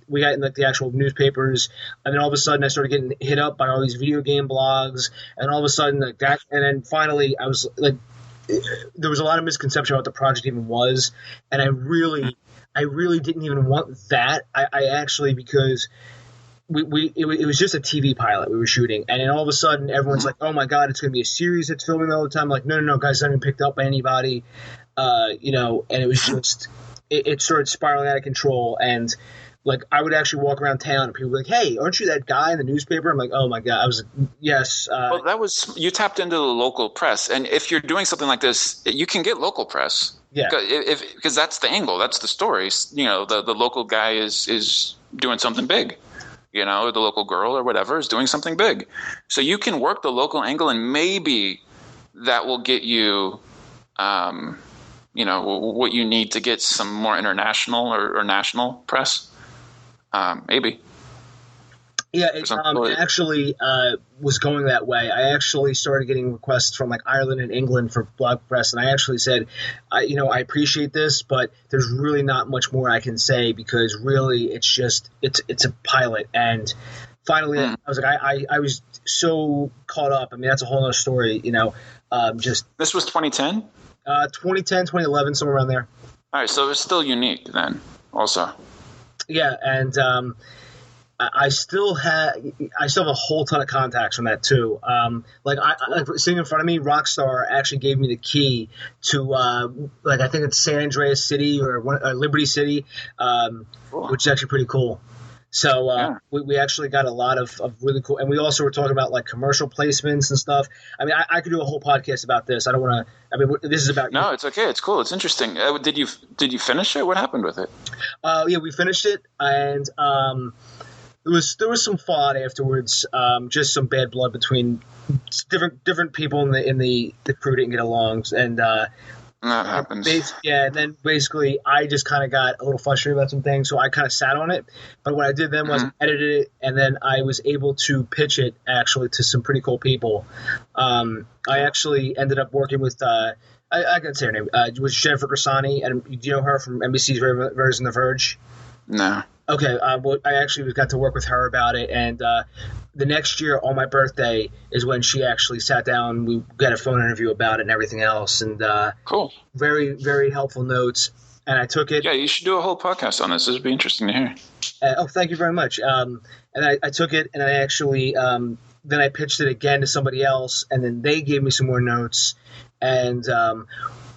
We got in the actual newspapers, and then all of a sudden I started getting hit up by all these video game blogs, and all of a sudden and then finally I was like, there was a lot of misconception about what the project even was, and I really didn't even want that. I actually because it was just a TV pilot we were shooting, and then all of a sudden everyone's like, oh my god, it's going to be a series that's filming all the time. I'm like, no, guys, it's not even picked up by anybody, and it was just. It started spiraling out of control, and like I would actually walk around town and people were like, hey, aren't you that guy in the newspaper? I'm like, oh my god. I was like, yes. Well, you tapped into the local press, and if you're doing something like this, you can get local press. Yeah, because that's the angle, that's the story. The local guy is doing something big. The local girl or whatever is doing something big, so you can work the local angle, and maybe that will get you what you need to get some more international or national press. Maybe. Yeah, it actually was going that way. I actually started getting requests from like Ireland and England for blog press, and I actually said, I appreciate this, but there's really not much more I can say because really it's a pilot. And finally, I was like, I was so caught up. I mean, that's a whole other story, This was 2010? 2010, 2011, somewhere around there. All right, so it's still unique then, also. Yeah, and I still have a whole ton of contacts from that too. Like sitting in front of me, Rockstar actually gave me the key to I think it's San Andreas City or Liberty City, Cool. Which is actually pretty cool. So we actually got a lot of really cool, and we also were talking about like commercial placements and stuff. I mean, I could do a whole podcast about this. I don't want to. I mean, this is about. No, it's okay. It's cool. It's interesting. Did you finish it? What happened with it? Yeah, we finished it, and there was some fallout afterwards. Just some bad blood between different people in the crew didn't get along, and. That happens. And then basically I just kind of got a little frustrated about some things, so I kind of sat on it. But what I did then was edited it, and then I was able to pitch it actually to some pretty cool people. I actually ended up working with I can say her name. It was Jennifer Grisani, and do you know her from NBC's version of The Verge? No. Okay, well, I actually got to work with her about it, and the next year on my birthday is when she actually sat down. We got a phone interview about it and everything else. And cool. Very, very helpful notes. And I took it. Yeah, you should do a whole podcast on this. This would be interesting to hear. Thank you very much. And I took it, and I actually then I pitched it again to somebody else, and then they gave me some more notes. And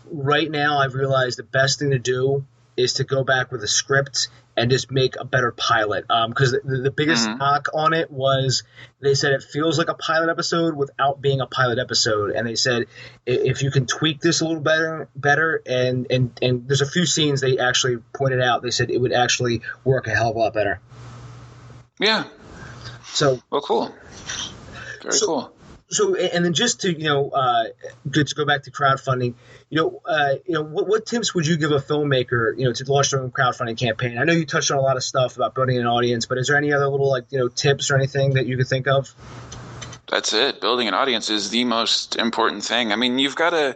right now I've realized the best thing to do is to go back with a script and just make a better pilot. Because the biggest knock on it was they said it feels like a pilot episode without being a pilot episode. And they said if you can tweak this a little better, and there's a few scenes they actually pointed out. They said it would actually work a hell of a lot better. Yeah. So well, cool. Very cool. So, and then just to good to go back to crowdfunding, what tips would you give a filmmaker, to launch their own crowdfunding campaign? I know you touched on a lot of stuff about building an audience, but is there any other little tips or anything that you could think of? That's it. Building an audience is the most important thing. I mean, people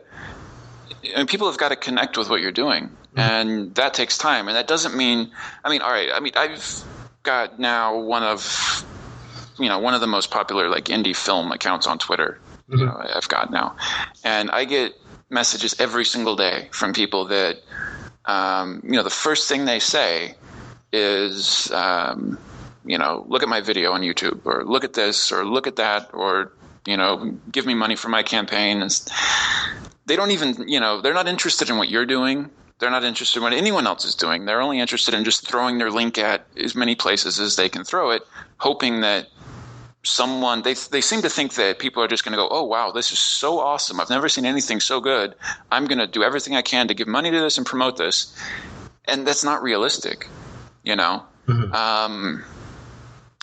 have got to connect with what you're doing, and that takes time. And that doesn't mean, all right. I've got now one of the most popular indie film accounts on Twitter. I've got now, and I get messages every single day from people that, the first thing they say is, look at my video on YouTube, or look at this, or look at that, or, give me money for my campaign. And they don't even, they're not interested in what you're doing. They're not interested in what anyone else is doing. They're only interested in just throwing their link at as many places as they can throw it, hoping that someone, they seem to think that people are just going to go, oh, wow, this is so awesome. I've never seen anything so good. I'm going to do everything I can to give money to this and promote this. And that's not realistic,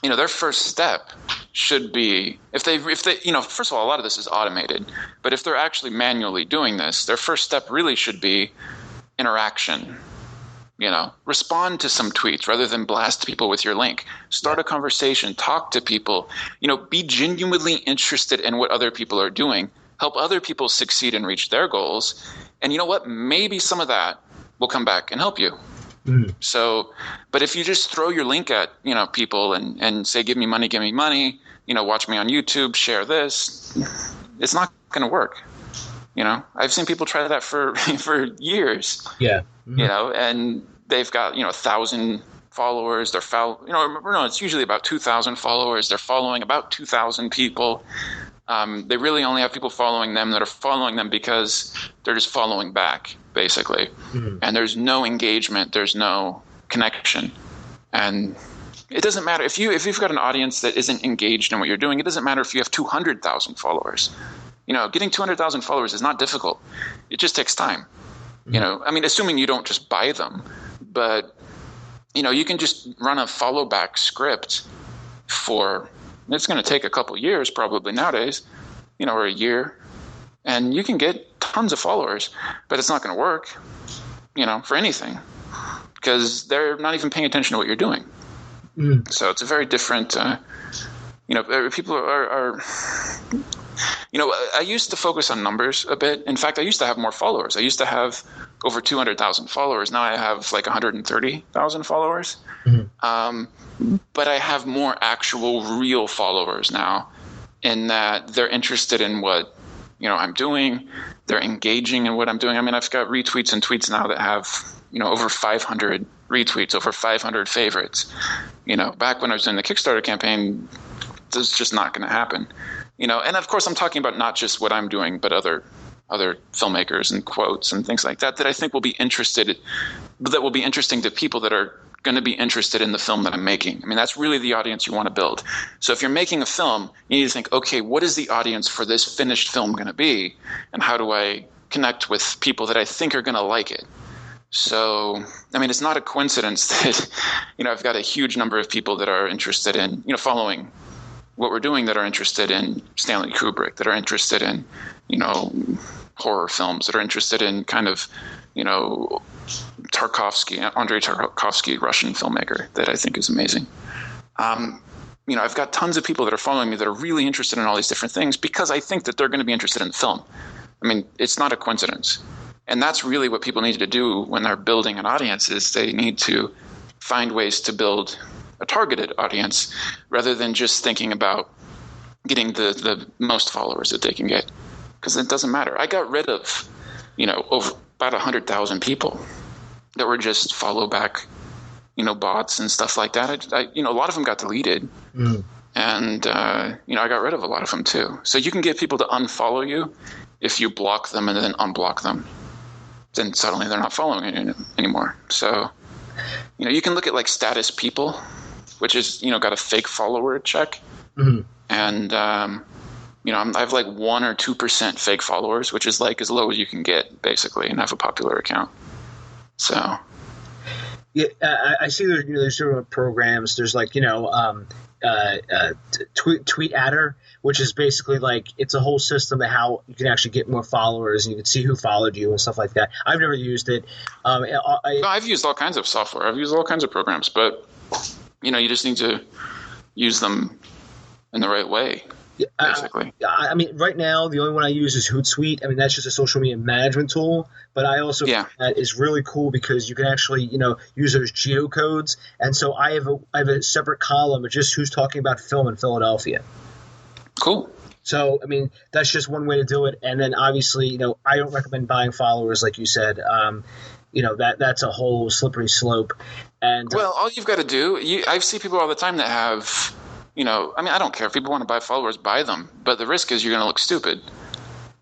Their first step should be, if they, first of all, a lot of this is automated, but if they're actually manually doing this, their first step really should be interaction. Respond to some tweets rather than blast people with your link. Start a conversation, talk to people, be genuinely interested in what other people are doing, help other people succeed and reach their goals. And you know what? Maybe some of that will come back and help you. So, but if you just throw your link at, people and say, give me money, watch me on YouTube, share this, it's not going to work. I've seen people try that for years. Yeah. And they've got 1,000 followers. It's usually about 2,000 followers. They're following about 2,000 people. They really only have people following them that are following them because they're just following back, basically. And there's no engagement. There's no connection. And it doesn't matter if you've got an audience that isn't engaged in what you're doing. It doesn't matter if you have 200,000 followers. Getting 200,000 followers is not difficult. It just takes time. Assuming you don't just buy them, but you can just run a follow back script it's going to take a couple years probably nowadays, or a year, and you can get tons of followers, but it's not going to work, for anything, because they're not even paying attention to what you're doing. So it's a very different, people are I used to focus on numbers a bit. In fact, I used to have more followers. I used to have over 200,000 followers. Now I have 130,000 followers. But I have more actual real followers now, in that they're interested in what, I'm doing. They're engaging in what I'm doing. I've got retweets and tweets now that have, over 500 retweets, over 500 favorites. Back when I was doing the Kickstarter campaign, this is just not going to happen. And of course I'm talking about not just what I'm doing, but other filmmakers and quotes and things like that I think will be interesting to people that are going to be interested in the film that I'm making. That's really the audience you want to build. So if you're making a film, you need to think, okay, what is the audience for this finished film going to be? And how do I connect with people that I think are going to like it? So, it's not a coincidence that, I've got a huge number of people that are interested in, following what we're doing, that are interested in Stanley Kubrick, that are interested in, horror films, that are interested in kind of, Andrei Tarkovsky, Russian filmmaker, that I think is amazing. I've got tons of people that are following me that are really interested in all these different things because I think that they're going to be interested in the film. It's not a coincidence. And that's really what people need to do when they're building an audience, is they need to find ways to build a targeted audience rather than just thinking about, getting the most followers that they can get, because it doesn't matter. I got rid of, over about 100,000 people that were just follow back, bots and stuff like that. A lot of them got deleted. And, I got rid of a lot of them too. So you can get people to unfollow you if you block them and then unblock them. Then suddenly they're not following you anymore. So, you can look at like status people, which is, got a fake follower check. And, I have like 1 or 2% fake followers, which is like as low as you can get basically, and have a popular account. So. Yeah, I see there's sort of programs. There's like, tweet adder, which is basically like it's a whole system of how you can actually get more followers, and you can see who followed you and stuff like that. I've never used it. I've used all kinds of software. I've used all kinds of programs, but you just need to use them in the right way. Basically. I mean, right now the only one I use is Hootsuite. I mean, that's just a social media management tool. But I also think that is really cool because you can actually, use those geocodes. And so I have a separate column of just who's talking about film in Philadelphia. Cool. So, I mean, that's just one way to do it. And then obviously, I don't recommend buying followers, like you said. That's a whole slippery slope. And well, all you've got to do, I see people all the time that have. I don't care if people want to buy followers, buy them. But the risk is you're going to look stupid,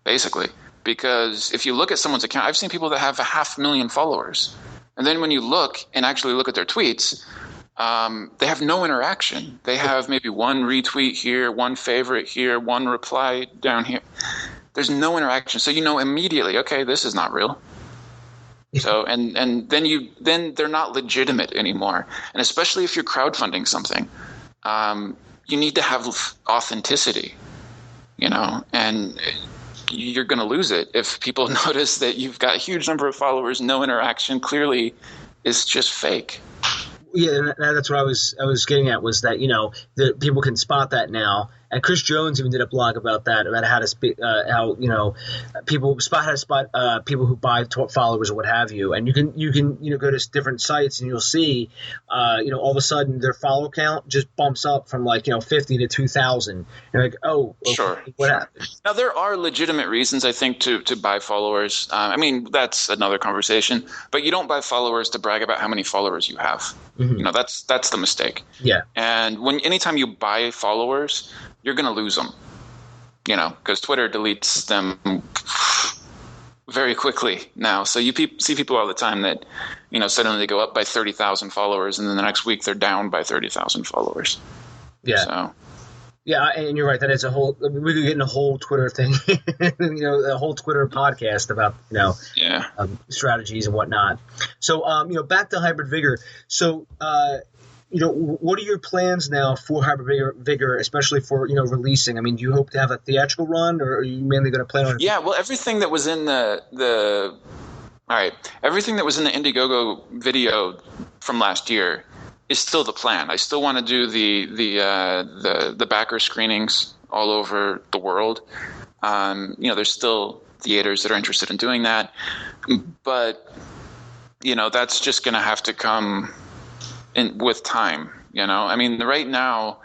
basically. Because if you look at someone's account, I've seen people that have 500,000 followers. And then when you look and actually look at their tweets, they have no interaction. They have maybe one retweet here, one favorite here, one reply down here. There's no interaction. So immediately, okay, this is not real. So and then they're not legitimate anymore. And especially if you're crowdfunding something. You need to have authenticity, and you're going to lose it if people notice that you've got a huge number of followers, no interaction, clearly it's just fake. Yeah, and that's what I was getting at was that, that people can spot that now. And Chris Jones even did a blog about that, about how to speak, how people spot people who buy followers or what have you. And you can go to different sites and you'll see, all of a sudden their follower count just bumps up from 50 to 2,000. You're like, oh, okay, sure. happened? Now there are legitimate reasons, I think, to buy followers. That's another conversation. But you don't buy followers to brag about how many followers you have. Mm-hmm. That's the mistake. Yeah. And anytime you buy followers, you're going to lose them, because Twitter deletes them very quickly now. So you see people all the time that, suddenly they go up by 30,000 followers, and then the next week they're down by 30,000 followers. Yeah. So. Yeah, and you're right. That is we could get in a whole Twitter thing, a whole Twitter podcast about, strategies and whatnot. So, back to Hybrid Vigor. So, what are your plans now for Hybrid Vigor, especially for, releasing? I mean, do you hope to have a theatrical run, or are you mainly going to plan on? Yeah, well, everything that was in everything that was in the IndieGoGo video from last year is still the plan. I still want to do the backer screenings all over the world. There's still theaters that are interested in doing that, but that's just going to have to come with time, right now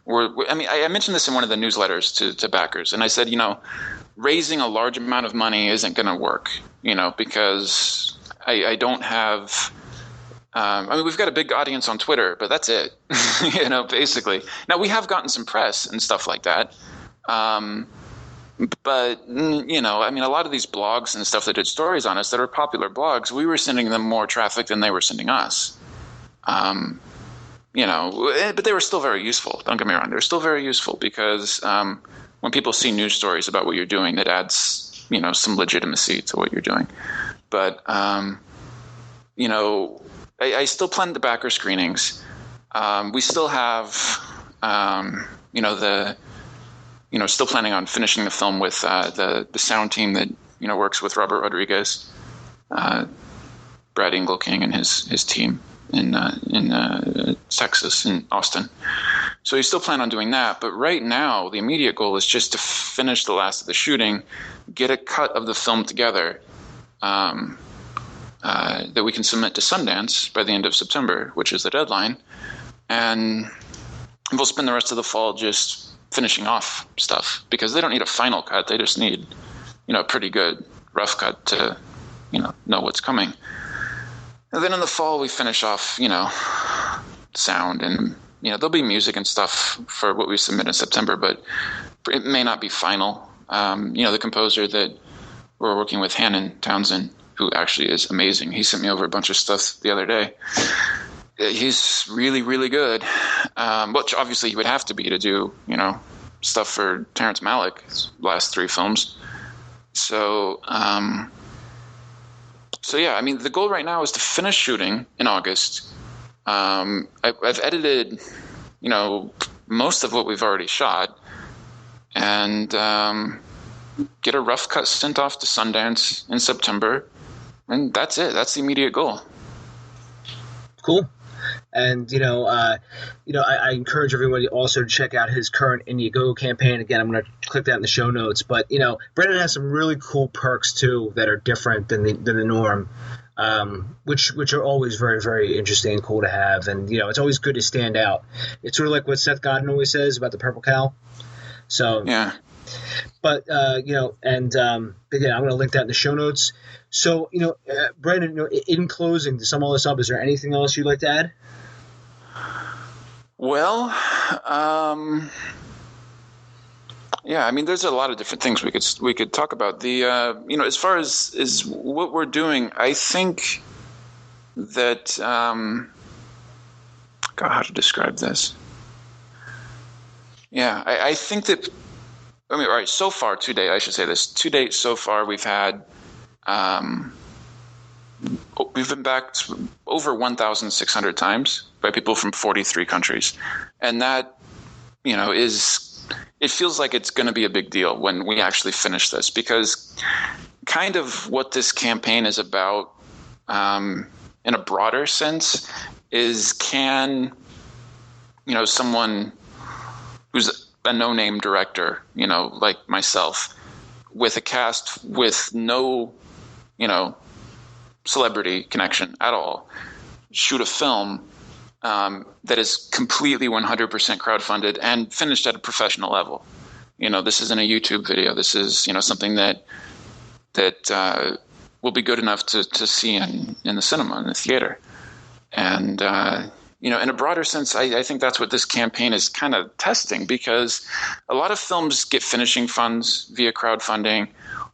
I mentioned this in one of the newsletters to backers, and I said, raising a large amount of money isn't going to work, because I don't have, we've got a big audience on Twitter, but that's it, basically. Now we have gotten some press and stuff like that. But, a lot of these blogs and stuff that did stories on us that are popular blogs, we were sending them more traffic than they were sending us. But they were still very useful. Don't get me wrong. They're still very useful because when people see news stories about what you're doing, that adds, some legitimacy to what you're doing. But, I still plan the backer screenings. We still have, still planning on finishing the film with the sound team that, works with Robert Rodriguez, Brad Engelking and his team in Texas, in Austin. So you still plan on doing that. But right now, the immediate goal is just to finish the last of the shooting, get a cut of the film together that we can submit to Sundance by the end of September, which is the deadline. And we'll spend the rest of the fall just, finishing off stuff, because they don't need a final cut. They just need, a pretty good rough cut to, know what's coming. And then in the fall, we finish off, sound, and, there'll be music and stuff for what we submit in September, but it may not be final. The composer that we're working with, Hannon Townsend, who actually is amazing. He sent me over a bunch of stuff the other day. He's really, really good, which obviously he would have to be to do, stuff for Terrence Malick's last 3 films. So yeah, I mean, the goal right now is to finish shooting in August. I've edited, most of what we've already shot, and get a rough cut sent off to Sundance in September, and that's it. That's the immediate goal. Cool. And, I encourage everybody also to check out his current IndieGoGo campaign. Again, I'm going to click that in the show notes. But, Brendan has some really cool perks, too, that are different than the norm, which are always very, very interesting and cool to have. And, it's always good to stand out. It's sort of like what Seth Godin always says about the Purple Cow. So, yeah. But, again, I'm going to link that in the show notes. So, Brandon, in closing, to sum all this up, is there anything else you'd like to add? Well, yeah, I mean, there's a lot of different things we could talk about. The, as far as what we're doing, I think that, God, how to describe this? Yeah, I think that, all right, so far, to date, I should say this. To date, so far, we've had, we've been backed over 1,600 times by people from 43 countries. And that, it feels like it's going to be a big deal when we actually finish this, because kind of what this campaign is about, in a broader sense, is can, someone who's a no-name director, like myself, with a cast with no, celebrity connection at all, shoot a film that is completely 100% crowdfunded and finished at a professional level. This isn't a YouTube video. This is, something that will be good enough to see in the cinema, in the theater. And, in a broader sense, I think that's what this campaign is kind of testing, because a lot of films get finishing funds via crowdfunding,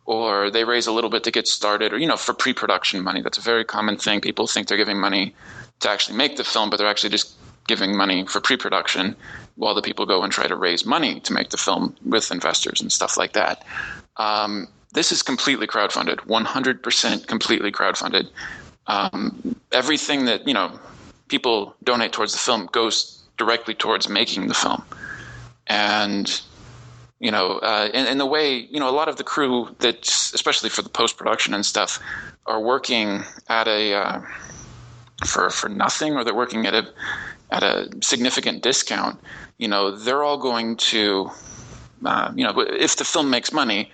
or they raise a little bit to get started, or, for pre-production money. That's a very common thing. People think they're giving money to actually make the film, but they're actually just giving money for pre-production while the people go and try to raise money to make the film with investors and stuff like that. This is completely crowdfunded, 100% completely crowdfunded. Everything that, people donate towards the film goes directly towards making the film. And, in the way, a lot of the crew that, especially for the post-production and stuff, are working at a, for nothing, or they're working at a significant discount, they're all going to, if the film makes money,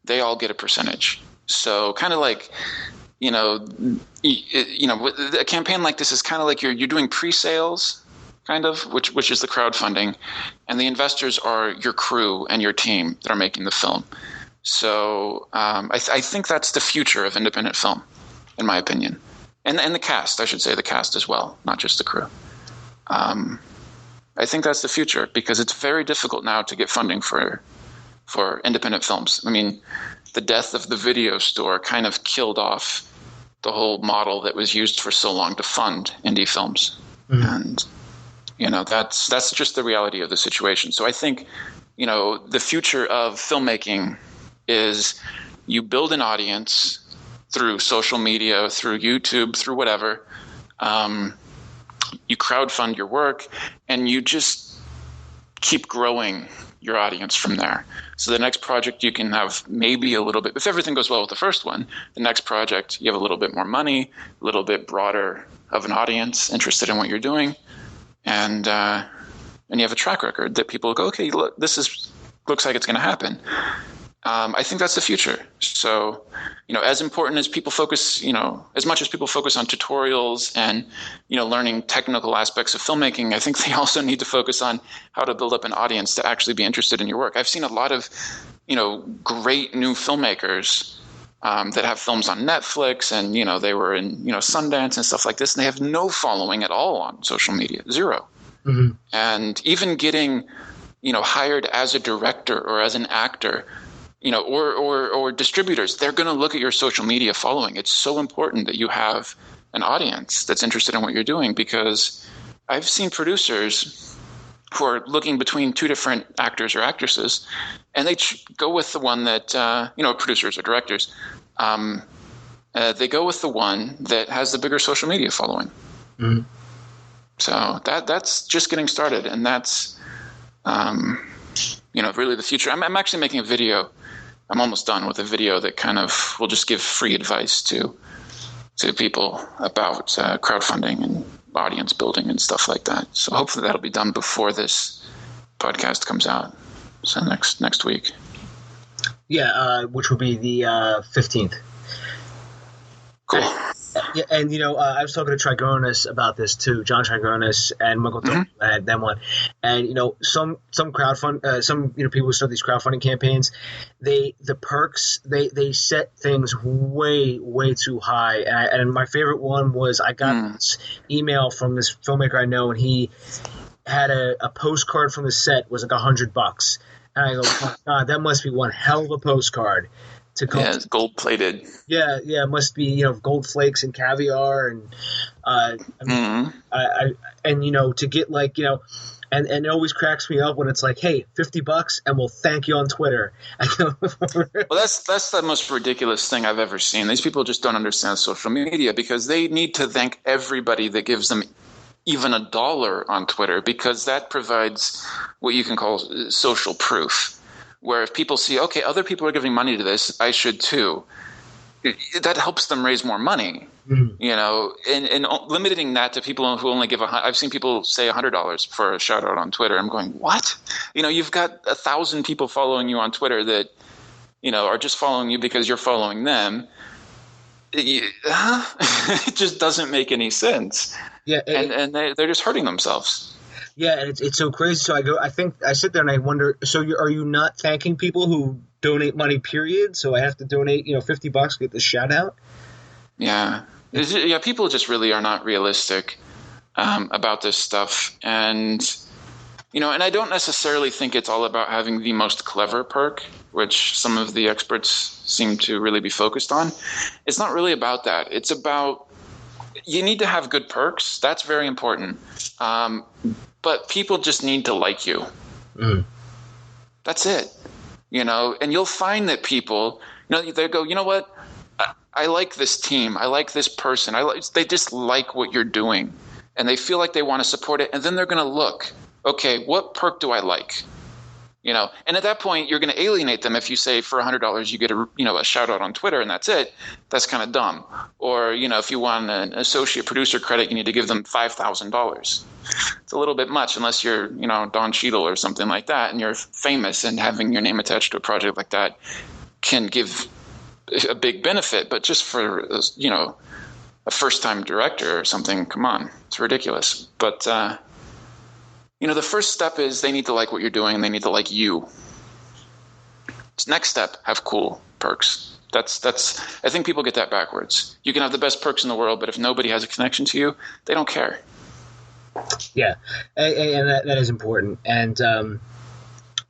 they all get a percentage. So kind of like, a campaign like this is kind of like you're doing pre-sales, kind of, which is the crowdfunding, and the investors are your crew and your team that are making the film. So I think that's the future of independent film, in my opinion, and the cast. I should say the cast as well, not just the crew. I think that's the future, because it's very difficult now to get funding for independent films. I mean, the death of the video store kind of killed off the whole model that was used for so long to fund indie films. Mm-hmm. And, that's just the reality of the situation. So I think, the future of filmmaking is you build an audience through social media, through YouTube, through whatever. You crowdfund your work, and you just keep growing your audience from there. So the next project you can have maybe a little bit, if everything goes well with the first one, the next project you have a little bit more money, a little bit broader of an audience interested in what you're doing, and you have a track record that people go, okay, look, looks like it's going to happen. I think that's the future. So, as important as people focus, as much as people focus on tutorials and, learning technical aspects of filmmaking, I think they also need to focus on how to build up an audience to actually be interested in your work. I've seen a lot of, great new filmmakers that have films on Netflix and, they were in, Sundance and stuff like this, and they have no following at all on social media, zero. Mm-hmm. And even getting, hired as a director or as an actor, or distributors, they're going to look at your social media following. It's so important that you have an audience that's interested in what you're doing, because I've seen producers who are looking between two different actors or actresses, and they go with the one that, producers or directors, they go with the one that has the bigger social media following. Mm-hmm. So that's just getting started, and that's, really the future. I'm actually making a video. I'm almost done with a video that kind of will just give free advice to people about crowdfunding and audience building and stuff like that. So hopefully that'll be done before this podcast comes out. So next week. Yeah, which will be the 15th. Cool. Yeah, and I was talking to Trigonis about this too, John Trigonis and Michael had them one, and some crowdfund, some people who start these crowdfunding campaigns, the perks they set things way too high, and my favorite one was I got this email from this filmmaker I know, and he had a postcard from the set was like $100, and I go, oh, God, that must be one hell of a postcard. It's gold plated. Yeah, it must be gold flakes and caviar and to get and it always cracks me up when it's like, hey, $50 and we'll thank you on Twitter. Well, that's the most ridiculous thing I've ever seen. These people just don't understand social media, because they need to thank everybody that gives them even $1 on Twitter, because that provides what you can call social proof. Where if people see, okay, other people are giving money to this, I should too, that helps them raise more money, and limiting that to people who only give I've seen people say $100 for a shout out on Twitter. I'm going, what? You've got 1,000 people following you on Twitter that, are just following you because you're following them. It just doesn't make any sense. Yeah. And they're just hurting themselves. Yeah, and it's so crazy. So I sit there and I wonder, so are you not thanking people who donate money, period? So I have to donate, $50 to get the shout out? Yeah. Yeah, people just really are not realistic about this stuff. And, and I don't necessarily think it's all about having the most clever perk, which some of the experts seem to really be focused on. It's not really about that. It's about, you need to have good perks. That's very important. But people just need to like you. That's it. And you'll find that people, they go, you know what? I like this team. I like this person. They just like what you're doing, and they feel like they want to support it. And then they're going to look, okay, what perk do I like? And at that point, you're going to alienate them if you say for $100 you get a shout out on Twitter and that's it. That's kind of dumb. Or if you want an associate producer credit, you need to give them $5,000. It's a little bit much unless you're Don Cheadle or something like that, and you're famous, and having your name attached to a project like that can give a big benefit. But just for a first time director or something, come on, it's ridiculous. But the first step is they need to like what you're doing, and they need to like you. Next step, have cool perks. That's. I think people get that backwards. You can have the best perks in the world, but if nobody has a connection to you, they don't care. Yeah, and that is important. And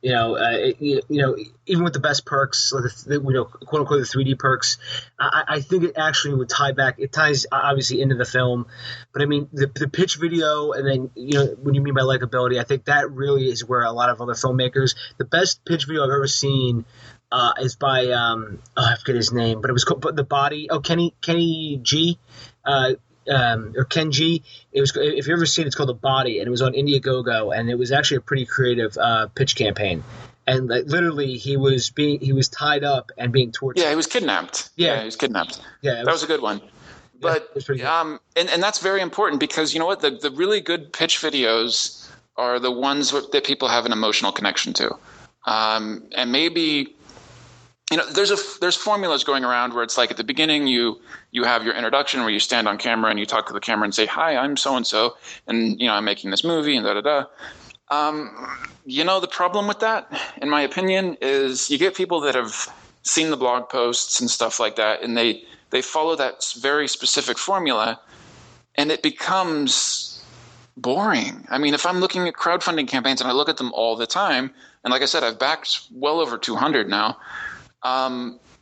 even with the best perks, like quote unquote the 3D perks, I think it actually would tie back. It ties obviously into the film, but I mean the pitch video, and then when you mean by likability, I think that really is where a lot of other filmmakers, the best pitch video I've ever seen is by I forget his name, but it was called The Body. Oh, Kenny G. Or Ken G. It was, if you ever seen it, it's called The Body, and it was on IndieGoGo, and it was actually a pretty creative pitch campaign. And literally, he was tied up and being tortured. Yeah, he was kidnapped. Yeah, he was kidnapped. Yeah, that was a good one. But good. And that's very important, because you know what, the really good pitch videos are the ones that people have an emotional connection to, and maybe there's formulas going around where it's like at the beginning you have your introduction where you stand on camera and you talk to the camera and say, hi, I'm so-and-so, and, I'm making this movie and da-da-da. The problem with that, in my opinion, is you get people that have seen the blog posts and stuff like that, and they follow that very specific formula, and it becomes boring. I mean, if I'm looking at crowdfunding campaigns and I look at them all the time, and like I said, I've backed well over 200 now,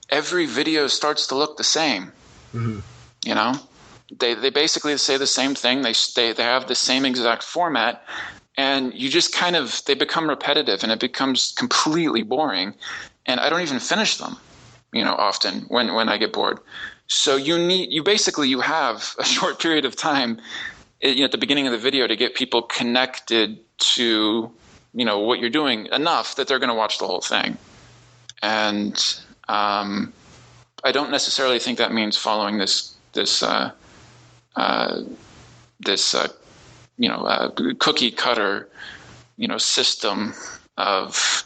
every video starts to look the same. Mm-hmm. They basically say the same thing. They have the same exact format, and you just they become repetitive, and it becomes completely boring. And I don't even finish them, often when I get bored. So you have a short period of time, at the beginning of the video to get people connected to, what you're doing enough that they're going to watch the whole thing. And I don't necessarily think that means following this cookie cutter, system of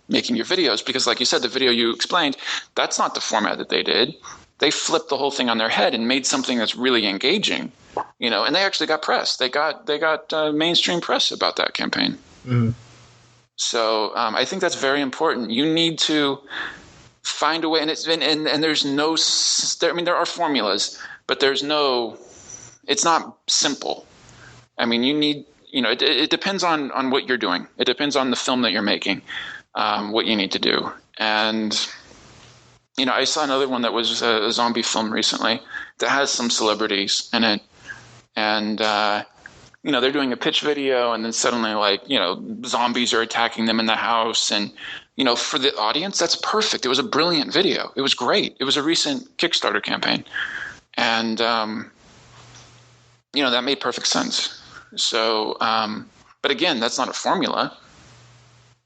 making your videos, because like you said, the video you explained, that's not the format that they did. They flipped the whole thing on their head and made something that's really engaging, and they actually got press. They got mainstream press about that campaign. Mm-hmm. So I think that's very important. You need to find a way, and there's no. There are formulas, but it's not simple. I mean, you need. It depends on what you're doing. It depends on the film that you're making, what you need to do. And I saw another one that was a zombie film recently that has some celebrities in it, and they're doing a pitch video, and then suddenly, zombies are attacking them in the house. And, for the audience, that's perfect. It was a brilliant video. It was great. It was a recent Kickstarter campaign. And, that made perfect sense. So, but again, that's not a formula.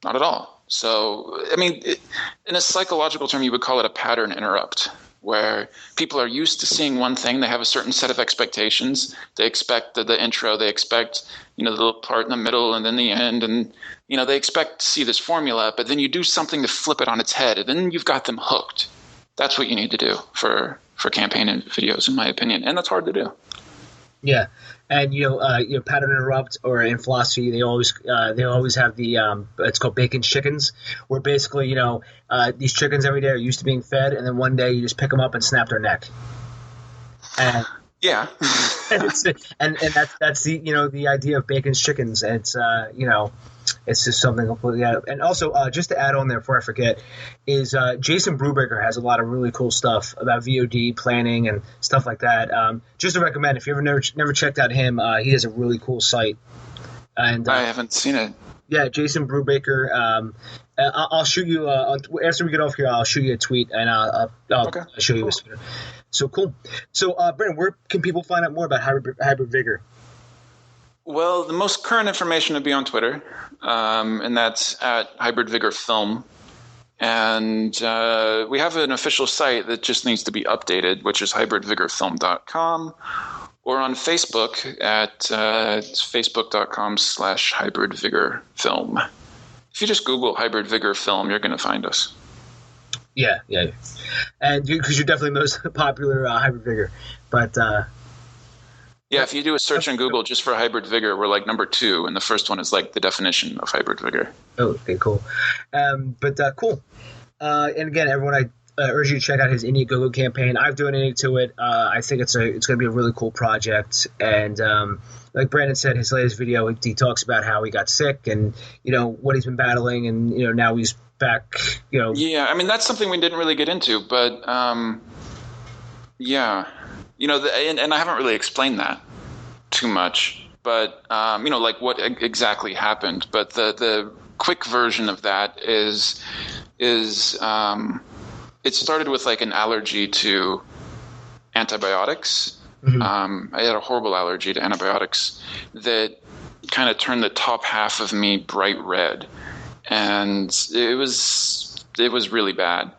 Not at all. So, in a psychological term, you would call it a pattern interrupt, where people are used to seeing one thing. They have a certain set of expectations. They expect the intro. They expect, the little part in the middle and then the end. And, they expect to see this formula, but then you do something to flip it on its head, and then you've got them hooked. That's what you need to do for campaign videos, in my opinion. And that's hard to do. Yeah. And, pattern interrupt, or in philosophy, they always have the, it's called bacon's chickens, where basically, these chickens every day are used to being fed, and then one day you just pick them up and snap their neck. And yeah. and that's the, the idea of bacon's chickens. And it's, it's just something completely out. And also, just to add on there before I forget, is Jason Brubaker has a lot of really cool stuff about VOD planning and stuff like that. Just to recommend, if you ever never checked out him, he has a really cool site. And I haven't seen it. Yeah, Jason Brubaker. I'll shoot you after we get off here. I'll shoot you a tweet, and I'll show you his Twitter. So cool. So Brendan, where can people find out more about Hybrid Vigor? Well, the most current information would be on Twitter, and that's at Hybrid Vigor Film. And we have an official site that just needs to be updated, which is hybridvigorfilm.com, or on Facebook at facebook.com/hybridvigorfilm. If you just Google Hybrid Vigor Film, you're going to find us. Yeah. And because you're definitely the most popular Hybrid Vigor. But yeah, if you do a search on Google just for Hybrid Vigor, we're like number 2, and the first one is like the definition of Hybrid Vigor. Oh, okay, cool. Cool. And again, everyone, I urge you to check out his IndieGoGo campaign. I've donated to it. I think it's going to be a really cool project. And like Brandon said, his latest video, he talks about how he got sick and, what he's been battling, and, now he's back, Yeah, that's something we didn't really get into, but yeah. And I haven't really explained that too much, but, like what exactly happened. But the quick version of that is it started with like an allergy to antibiotics. Mm-hmm. I had a horrible allergy to antibiotics that kind of turned the top half of me bright red. And it was really bad.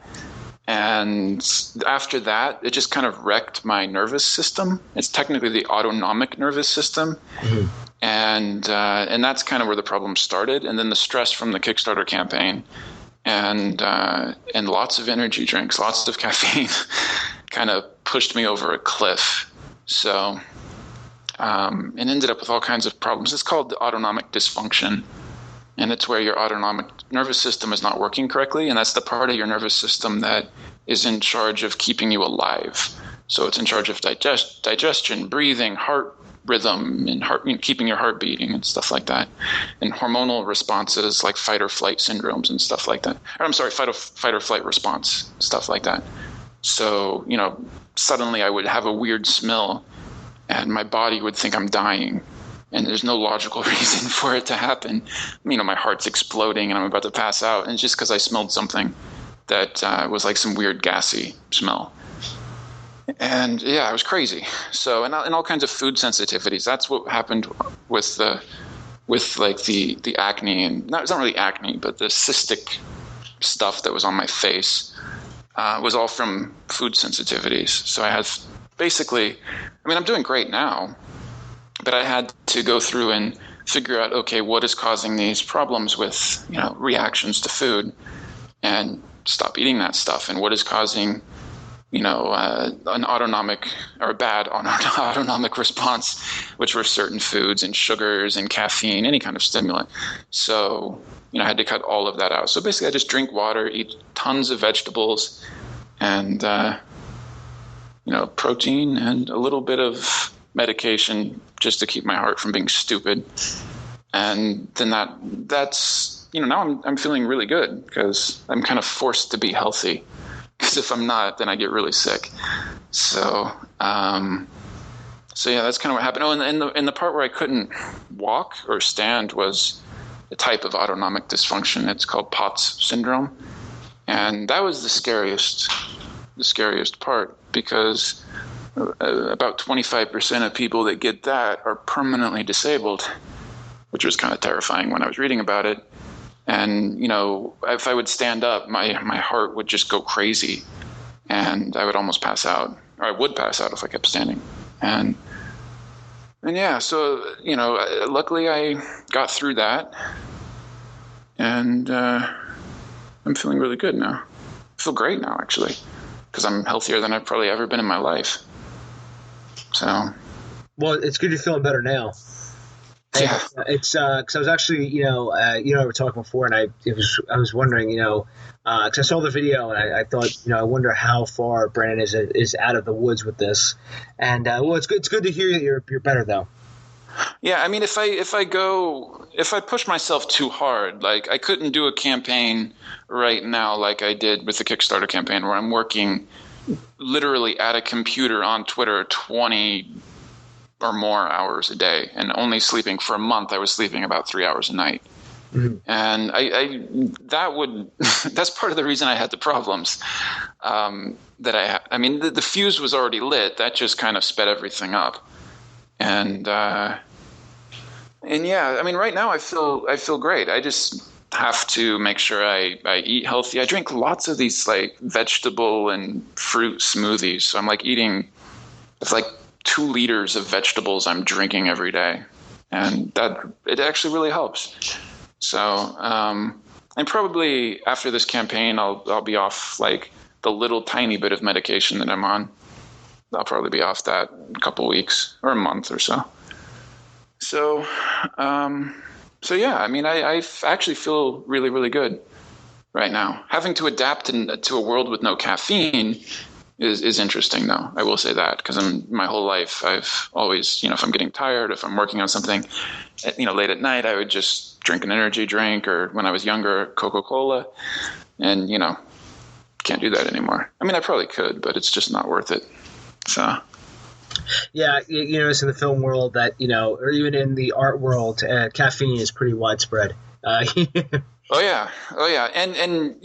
And after that, it just kind of wrecked my nervous system. It's technically the autonomic nervous system. Mm-hmm. And that's kind of where the problem started. And then the stress from the Kickstarter campaign and lots of energy drinks, lots of caffeine, kind of pushed me over a cliff. So, and ended up with all kinds of problems. It's called autonomic dysfunction, and it's where your autonomic nervous system is not working correctly, and that's the part of your nervous system that is in charge of keeping you alive. So it's in charge of digestion, breathing, heart rhythm, and keeping your heart beating and stuff like that, and hormonal responses like fight or flight syndromes and stuff like that. Or, I'm sorry, fight or flight response, stuff like that. So, suddenly I would have a weird smell and my body would think I'm dying, and there's no logical reason for it to happen. My heart's exploding and I'm about to pass out, and it's just because I smelled something that was like some weird gassy smell. And yeah, it was crazy. So, and all kinds of food sensitivities. That's what happened with the acne, and it's not really acne, but the cystic stuff that was on my face was all from food sensitivities. So I had basically, I'm doing great now, but I had to go through and figure out, okay, what is causing these problems with, reactions to food, and stop eating that stuff, and what is causing an autonomic or a bad autonomic response, which were certain foods and sugars and caffeine, any kind of stimulant. So, I had to cut all of that out. So basically I just drink water, eat tons of vegetables, and, protein and a little bit of medication just to keep my heart from being stupid. And then that's, now I'm feeling really good because I'm kind of forced to be healthy. Because if I'm not, then I get really sick. So yeah, that's kind of what happened. Oh, and the part where I couldn't walk or stand was a type of autonomic dysfunction. It's called POTS syndrome, and that was the scariest part, because about 25% of people that get that are permanently disabled, which was kind of terrifying when I was reading about it. And, if I would stand up, my heart would just go crazy, and I would almost pass out, or I would pass out if I kept standing. And yeah, so, luckily I got through that, and I'm feeling really good now. I feel great now, actually, because I'm healthier than I've probably ever been in my life. So. Well, it's good you're feeling better now. Yeah, it's because I was actually, we were talking before, and I was wondering, because I saw the video and I thought, I wonder how far Brandon is out of the woods with this, and it's good to hear that you're better though. Yeah, if I push myself too hard, like I couldn't do a campaign right now like I did with the Kickstarter campaign, where I'm working literally at a computer on Twitter 20 or more hours a day, and only sleeping for a month. I was sleeping about 3 hours a night. Mm-hmm. And that's part of the reason I had the problems that I had. The fuse was already lit. That just kind of sped everything up. And yeah, right now I feel great. I just have to make sure I eat healthy. I drink lots of these like vegetable and fruit smoothies. So I'm like eating, it's like 2 liters of vegetables I'm drinking every day, and that it actually really helps. So, and probably after this campaign, I'll be off like the little tiny bit of medication that I'm on. I'll probably be off that a couple weeks or a month or so. So yeah, I actually feel really, really good right now. Having to adapt to a world with no caffeine is interesting, though. I will say that, because my whole life I've always, if I'm getting tired, if I'm working on something, late at night, I would just drink an energy drink, or when I was younger, Coca-Cola, and can't do that anymore. I probably could, but it's just not worth it. So. Yeah, it's in the film world that or even in the art world, caffeine is pretty widespread. Oh yeah, and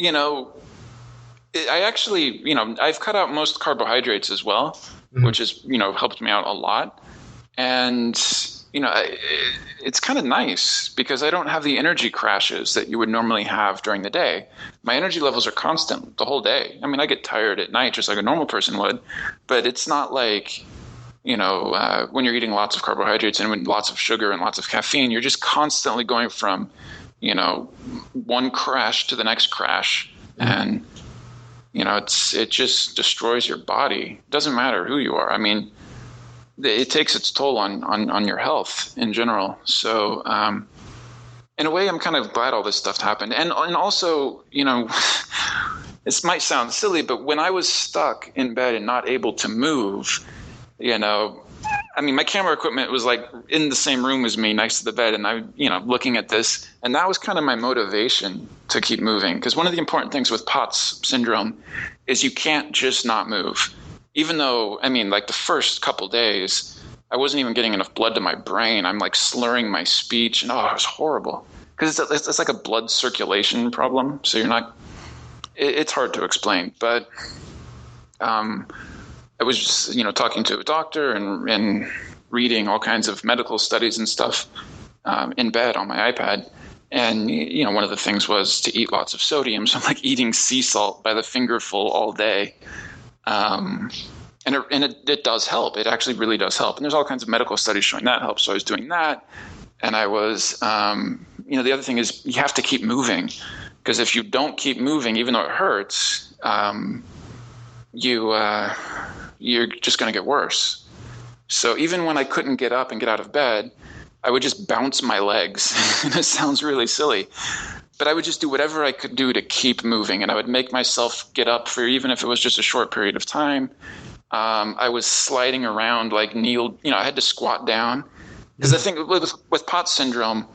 I actually, I've cut out most carbohydrates as well, mm-hmm. which has, helped me out a lot. And, it's kind of nice because I don't have the energy crashes that you would normally have during the day. My energy levels are constant the whole day. I get tired at night just like a normal person would, but it's not like, when you're eating lots of carbohydrates and lots of sugar and lots of caffeine, you're just constantly going from one crash to the next crash. And, it just destroys your body. It doesn't matter who you are. I mean, it takes its toll on your health in general. So, in a way, I'm kind of glad all this stuff happened. And also, this might sound silly, but when I was stuck in bed and not able to move, my camera equipment was like in the same room as me next to the bed. And I, looking at this, and that was kind of my motivation to keep moving. Because one of the important things with POTS syndrome is you can't just not move. Even though, like the first couple days, I wasn't even getting enough blood to my brain. I'm like slurring my speech, and it was horrible. Because it's like a blood circulation problem. So you're not, it's hard to explain. But I was just, talking to a doctor and reading all kinds of medical studies and stuff in bed on my iPad. And, one of the things was to eat lots of sodium. So I'm like eating sea salt by the fingerful all day. And it does help. It actually really does help. And there's all kinds of medical studies showing that helps. So I was doing that. And I was, the other thing is you have to keep moving, because if you don't keep moving, even though it hurts, you're just going to get worse. So even when I couldn't get up and get out of bed, I would just bounce my legs. And it sounds really silly, but I would just do whatever I could do to keep moving. And I would make myself get up for, even if it was just a short period of time. I was sliding around, like kneeled, I had to squat down. Because the thing with POTS syndrome,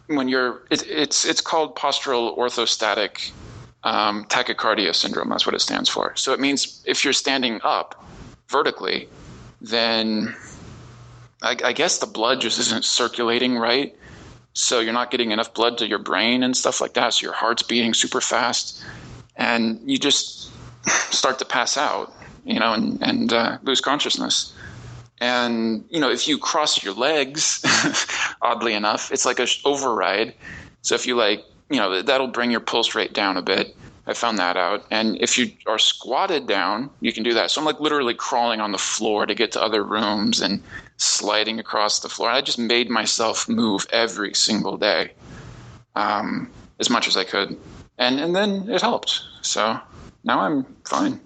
when it's called postural orthostatic tachycardia syndrome. That's what it stands for. So it means if you're standing up vertically, then I guess the blood just isn't circulating right. So you're not getting enough blood to your brain and stuff like that. So your heart's beating super fast, and you just start to pass out, and lose consciousness. And, if you cross your legs, oddly enough, it's like a override. So if you that'll bring your pulse rate down a bit. I found that out. And if you are squatted down, you can do that. So I'm like literally crawling on the floor to get to other rooms and sliding across the floor. I just made myself move every single day, as much as I could. And then it helped. So now I'm fine.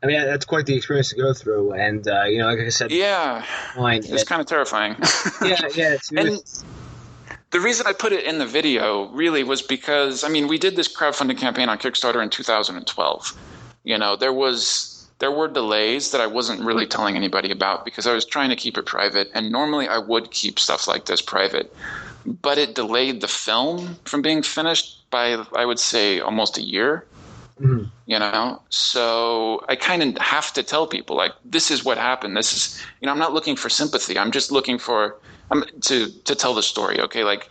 That's quite the experience to go through, and like I said, it's kind of terrifying. And the reason I put it in the video really was because we did this crowdfunding campaign on Kickstarter in 2012. There were delays that I wasn't really telling anybody about because I was trying to keep it private, and normally I would keep stuff like this private, but it delayed the film from being finished by, I would say, almost a year. Mm-hmm. So I kind of have to tell people, like, this is what happened. This is, I'm not looking for sympathy. I'm just looking for to tell the story. Okay. Like,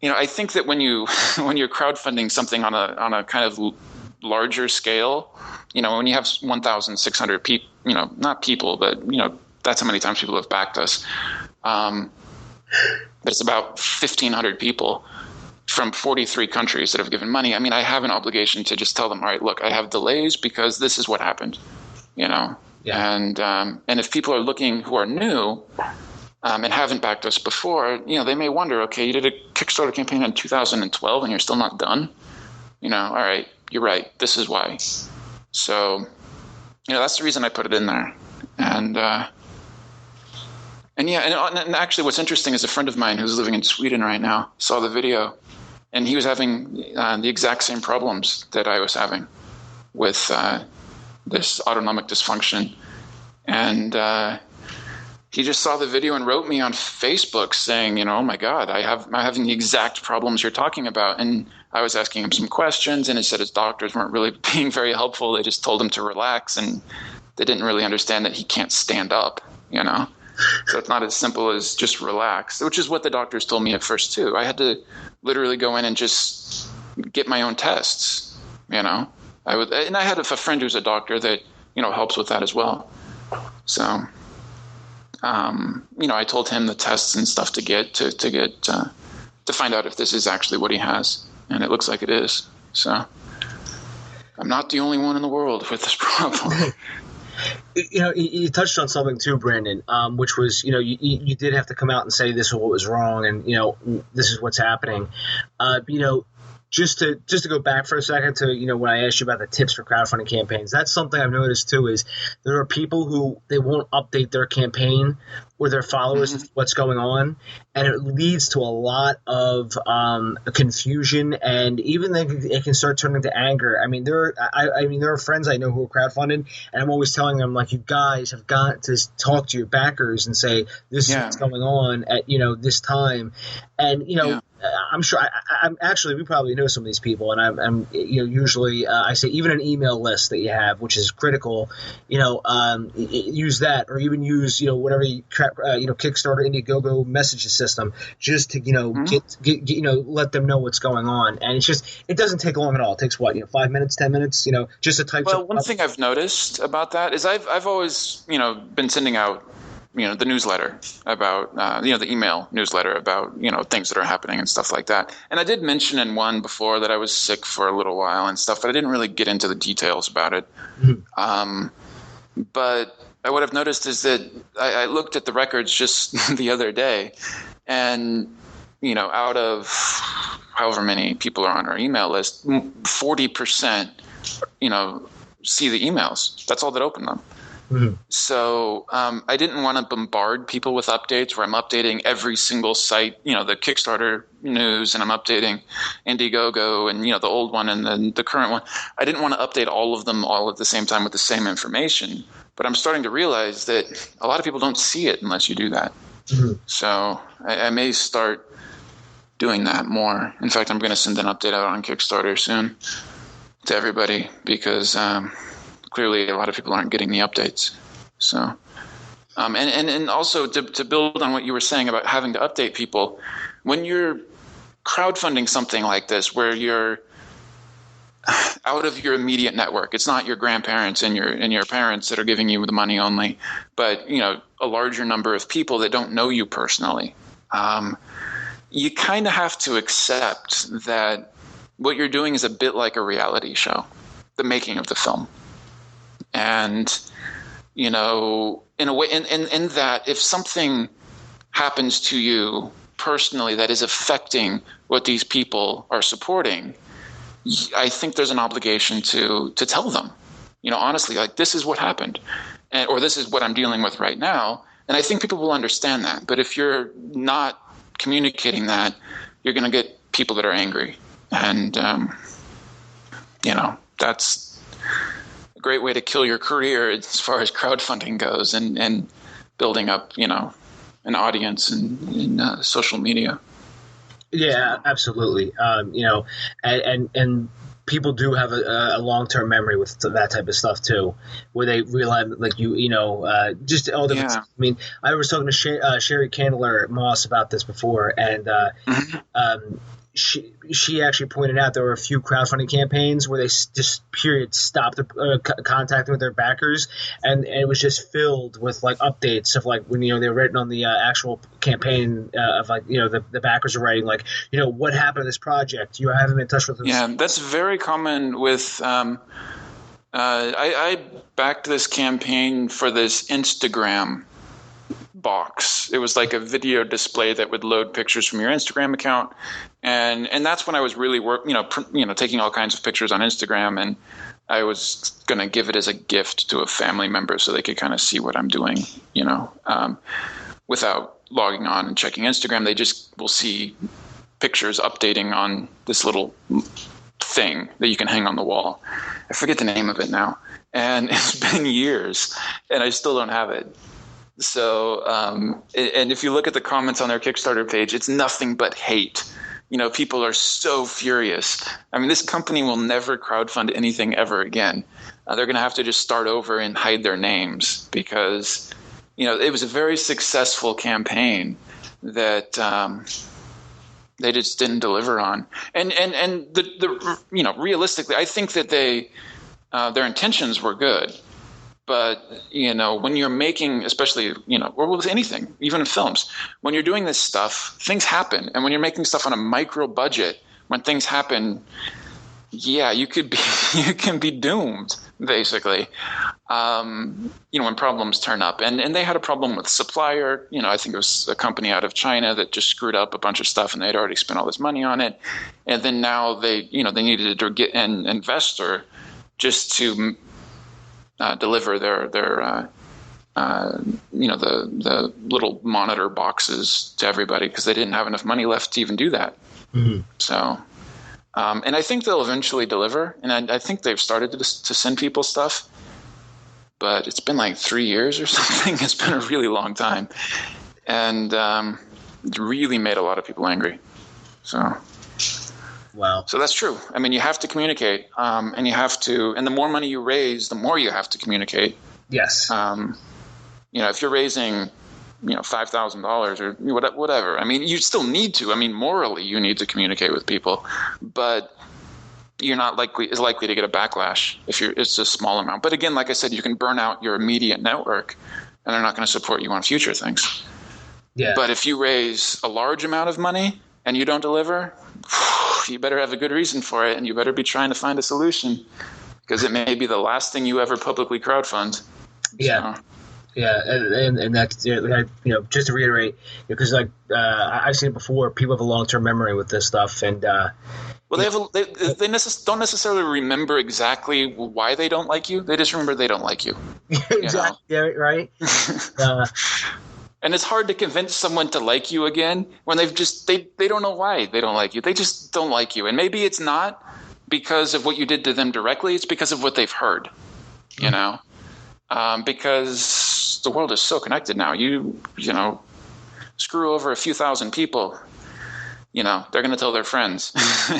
I think that when you're crowdfunding something on a kind of larger scale, when you have 1,600 people, not people, but, that's how many times people have backed us. But it's about 1,500 people from 43 countries that have given money. I have an obligation to just tell them, all right, look, I have delays because this is what happened, Yeah. And if people are looking who are new and haven't backed us before, they may wonder, okay, you did a Kickstarter campaign in 2012 and you're still not done. All right, you're right. This is why. So, that's the reason I put it in there. And actually what's interesting is a friend of mine who's living in Sweden right now saw the video. And he was having the exact same problems that I was having with this autonomic dysfunction. And he just saw the video and wrote me on Facebook saying, oh my God, I'm having the exact problems you're talking about. And I was asking him some questions, and he said his doctors weren't really being very helpful. They just told him to relax, and they didn't really understand that he can't stand up, So it's not as simple as just relax, which is what the doctors told me at first too. I had to literally go in and just get my own tests, and I had a friend who's a doctor that, helps with that as well. So, I told him the tests and stuff to get to find out if this is actually what he has. And it looks like it is. So I'm not the only one in the world with this problem. You touched on something too, Brandon, which was, you did have to come out and say this is what was wrong, and this is what's happening. Just to go back for a second to when I asked you about the tips for crowdfunding campaigns, that's something I've noticed too. Is there are people who they won't update their campaign or their followers with what's going on, and it leads to a lot of confusion, and even it can start turning to anger. I mean, there are friends I know who are crowdfunded, and I'm always telling them, like, you guys have got to talk to your backers and say this is what's going on at this time, and I'm sure I'm actually, we probably know some of these people, and I'm usually I say even an email list that you have, which is critical, use that, or even use whatever Kickstarter, IndieGoGo message system, just to get let them know what's going on. And it doesn't take long at all. It takes 5 minutes, 10 minutes, just to type. Well, one thing I've noticed about that is I've always been sending out the newsletter about, the email newsletter about, things that are happening and stuff like that. And I did mention in one before that I was sick for a little while and stuff, but I didn't really get into the details about it. But what I've noticed is that I looked at the records just the other day, and, out of however many people are on our email list, 40%, see the emails. That's all that open them. So I didn't want to bombard people with updates where I'm updating every single site, the Kickstarter news, and I'm updating IndieGoGo and, the old one and then the current one. I didn't want to update all of them all at the same time with the same information. But I'm starting to realize that a lot of people don't see it unless you do that. So I may start doing that more. In fact, I'm going to send an update out on Kickstarter soon to everybody because clearly a lot of people aren't getting the updates. So, and also to build on what you were saying about having to update people, when you're crowdfunding something like this, where you're out of your immediate network, it's not your grandparents and your parents that are giving you the money only, but a larger number of people that don't know you personally. You kind of have to accept that what you're doing is a bit like a reality show, the making of the film. And, in a way, in that if something happens to you personally that is affecting what these people are supporting, I think there's an obligation to tell them, honestly, like, this is what happened, or this is what I'm dealing with right now. And I think people will understand that. But if you're not communicating that, you're going to get people that are angry. And, that's a great way to kill your career as far as crowdfunding goes, and building up, an audience in social media. Yeah, absolutely. And people do have a long-term memory with that type of stuff too, where they realize, like, just all different. Yeah. I mean, I was talking to Sherry Candler Moss about this before, and she actually pointed out there were a few crowdfunding campaigns where they just stopped contacting with their backers, and it was just filled with, like, updates of, like, when they were written on the actual campaign of, like, the backers are writing, like, what happened to this project, you haven't been in touch with us. Yeah, that's very common with I backed this campaign for this Instagram box. It was like a video display that would load pictures from your Instagram account, and that's when I was really taking all kinds of pictures on Instagram, and I was going to give it as a gift to a family member so they could kind of see what I'm doing, without logging on and checking Instagram. They just will see pictures updating on this little thing that you can hang on the wall. I forget the name of it now, and it's been years, and I still don't have it. So, and if you look at the comments on their Kickstarter page, it's nothing but hate. People are so furious. I mean, this company will never crowdfund anything ever again. They're going to have to just start over and hide their names because, it was a very successful campaign that they just didn't deliver on. And the realistically, I think that their intentions were good. But, when you're making, especially, or with anything, even in films, when you're doing this stuff, things happen. And when you're making stuff on a micro budget, when things happen, yeah, you could be you can be doomed, basically. When problems turn up, and they had a problem with supplier. I think it was a company out of China that just screwed up a bunch of stuff, and they'd already spent all this money on it, and then now they needed to get an investor just to deliver their the little monitor boxes to everybody, because they didn't have enough money left to even do that. Mm-hmm. So, and I think they'll eventually deliver, and I think they've started to send people stuff, but it's been like 3 years or something. It's been a really long time, and it really made a lot of people angry. So. Wow. So that's true. I mean, you have to communicate, and the more money you raise, the more you have to communicate. Yes. If you're raising, $5,000 or whatever, I mean, you still need to. I mean, morally, you need to communicate with people, but you're not likely to get a backlash if it's a small amount. But again, like I said, you can burn out your immediate network, and they're not going to support you on future things. Yeah. But if you raise a large amount of money and you don't deliver, you better have a good reason for it, and you better be trying to find a solution, because it may be the last thing you ever publicly crowdfund. Yeah. So. Yeah, and that's just to reiterate, because I've seen it before. People have a long-term memory with this stuff, and they don't necessarily remember exactly why they don't like you. They just remember they don't like you. Exactly. Yeah, right. And it's hard to convince someone to like you again when they don't know why they don't like you. They just don't like you, and maybe it's not because of what you did to them directly. It's because of what they've heard. Because the world is so connected now. You screw over a few thousand people, they're going to tell their friends,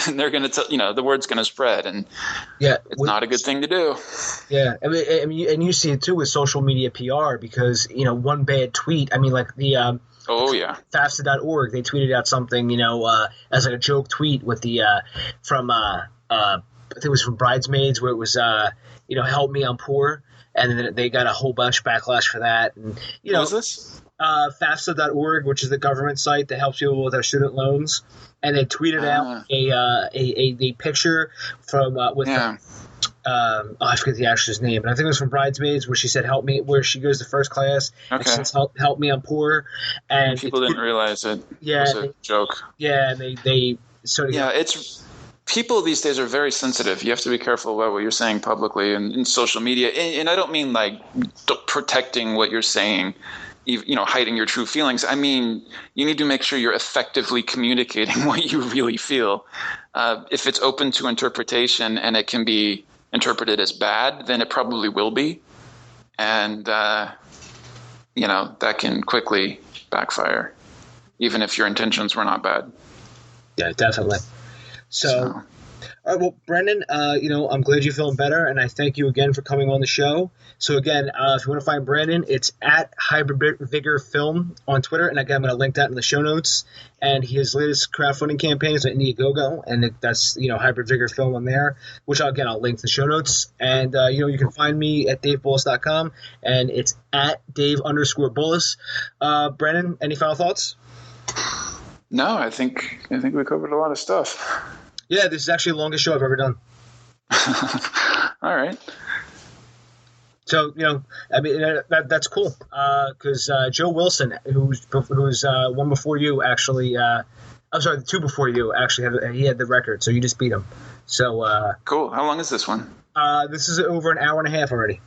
and they're going to tell, the word's going to spread, and it's not a good thing to do. Yeah. I mean, and you see it too with social media PR, because, one bad tweet, I mean, like the, FAFSA.org, they tweeted out something, as like a joke tweet with the, from, I think it was from Bridesmaids, where it was, help me, I'm poor. And then they got a whole bunch of backlash for that. And what was this? FAFSA.org, which is the government site that helps people with their student loans. And they tweeted out a picture from I forget the actress' name, but I think it was from Bridesmaids, where she said "help me," where she goes to first class and she says "help me, I'm poor." And people didn't realize it was a joke. Yeah, and they sort of it's. People these days are very sensitive. You have to be careful about what you're saying publicly and in social media. And I don't mean like protecting what you're saying, hiding your true feelings. I mean, you need to make sure you're effectively communicating what you really feel. If it's open to interpretation and it can be interpreted as bad, then it probably will be. And, that can quickly backfire, even if your intentions were not bad. Yeah, definitely. So, all right, well, Brendan, I'm glad you're feeling better, and I thank you again for coming on the show. So, again, if you want to find Brandon, it's at Hybrid Vigor Film on Twitter, and again, I'm going to link that in the show notes. And his latest crowdfunding campaign is at IndieGoGo, and that's, Hybrid Vigor Film on there, which, I'll link in the show notes. And, you can find me at DaveBullis.com, and it's at Dave_Bullis. Brandon, any final thoughts? No, I think we covered a lot of stuff. Yeah, this is actually the longest show I've ever done. All right. So, that's cool. Because Joe Wilson, who's one before you, actually, I'm sorry, the two before you, actually, he had the record. So you just beat him. So cool. How long is this one? This is over an hour and a half already.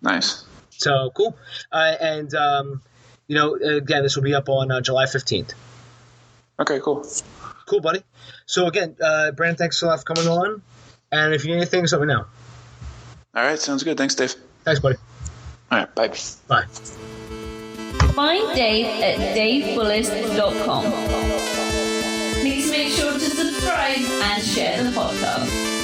Nice. So cool. And, again, this will be up on July 15th. Okay, cool. Cool, buddy. So, again, Brandon, thanks a lot for coming on. And if you need anything, let me know. All right, sounds good. Thanks, Dave. Thanks, buddy. All right, bye. Bye. Find Dave at davebullis.com. Please make sure to subscribe and share the podcast.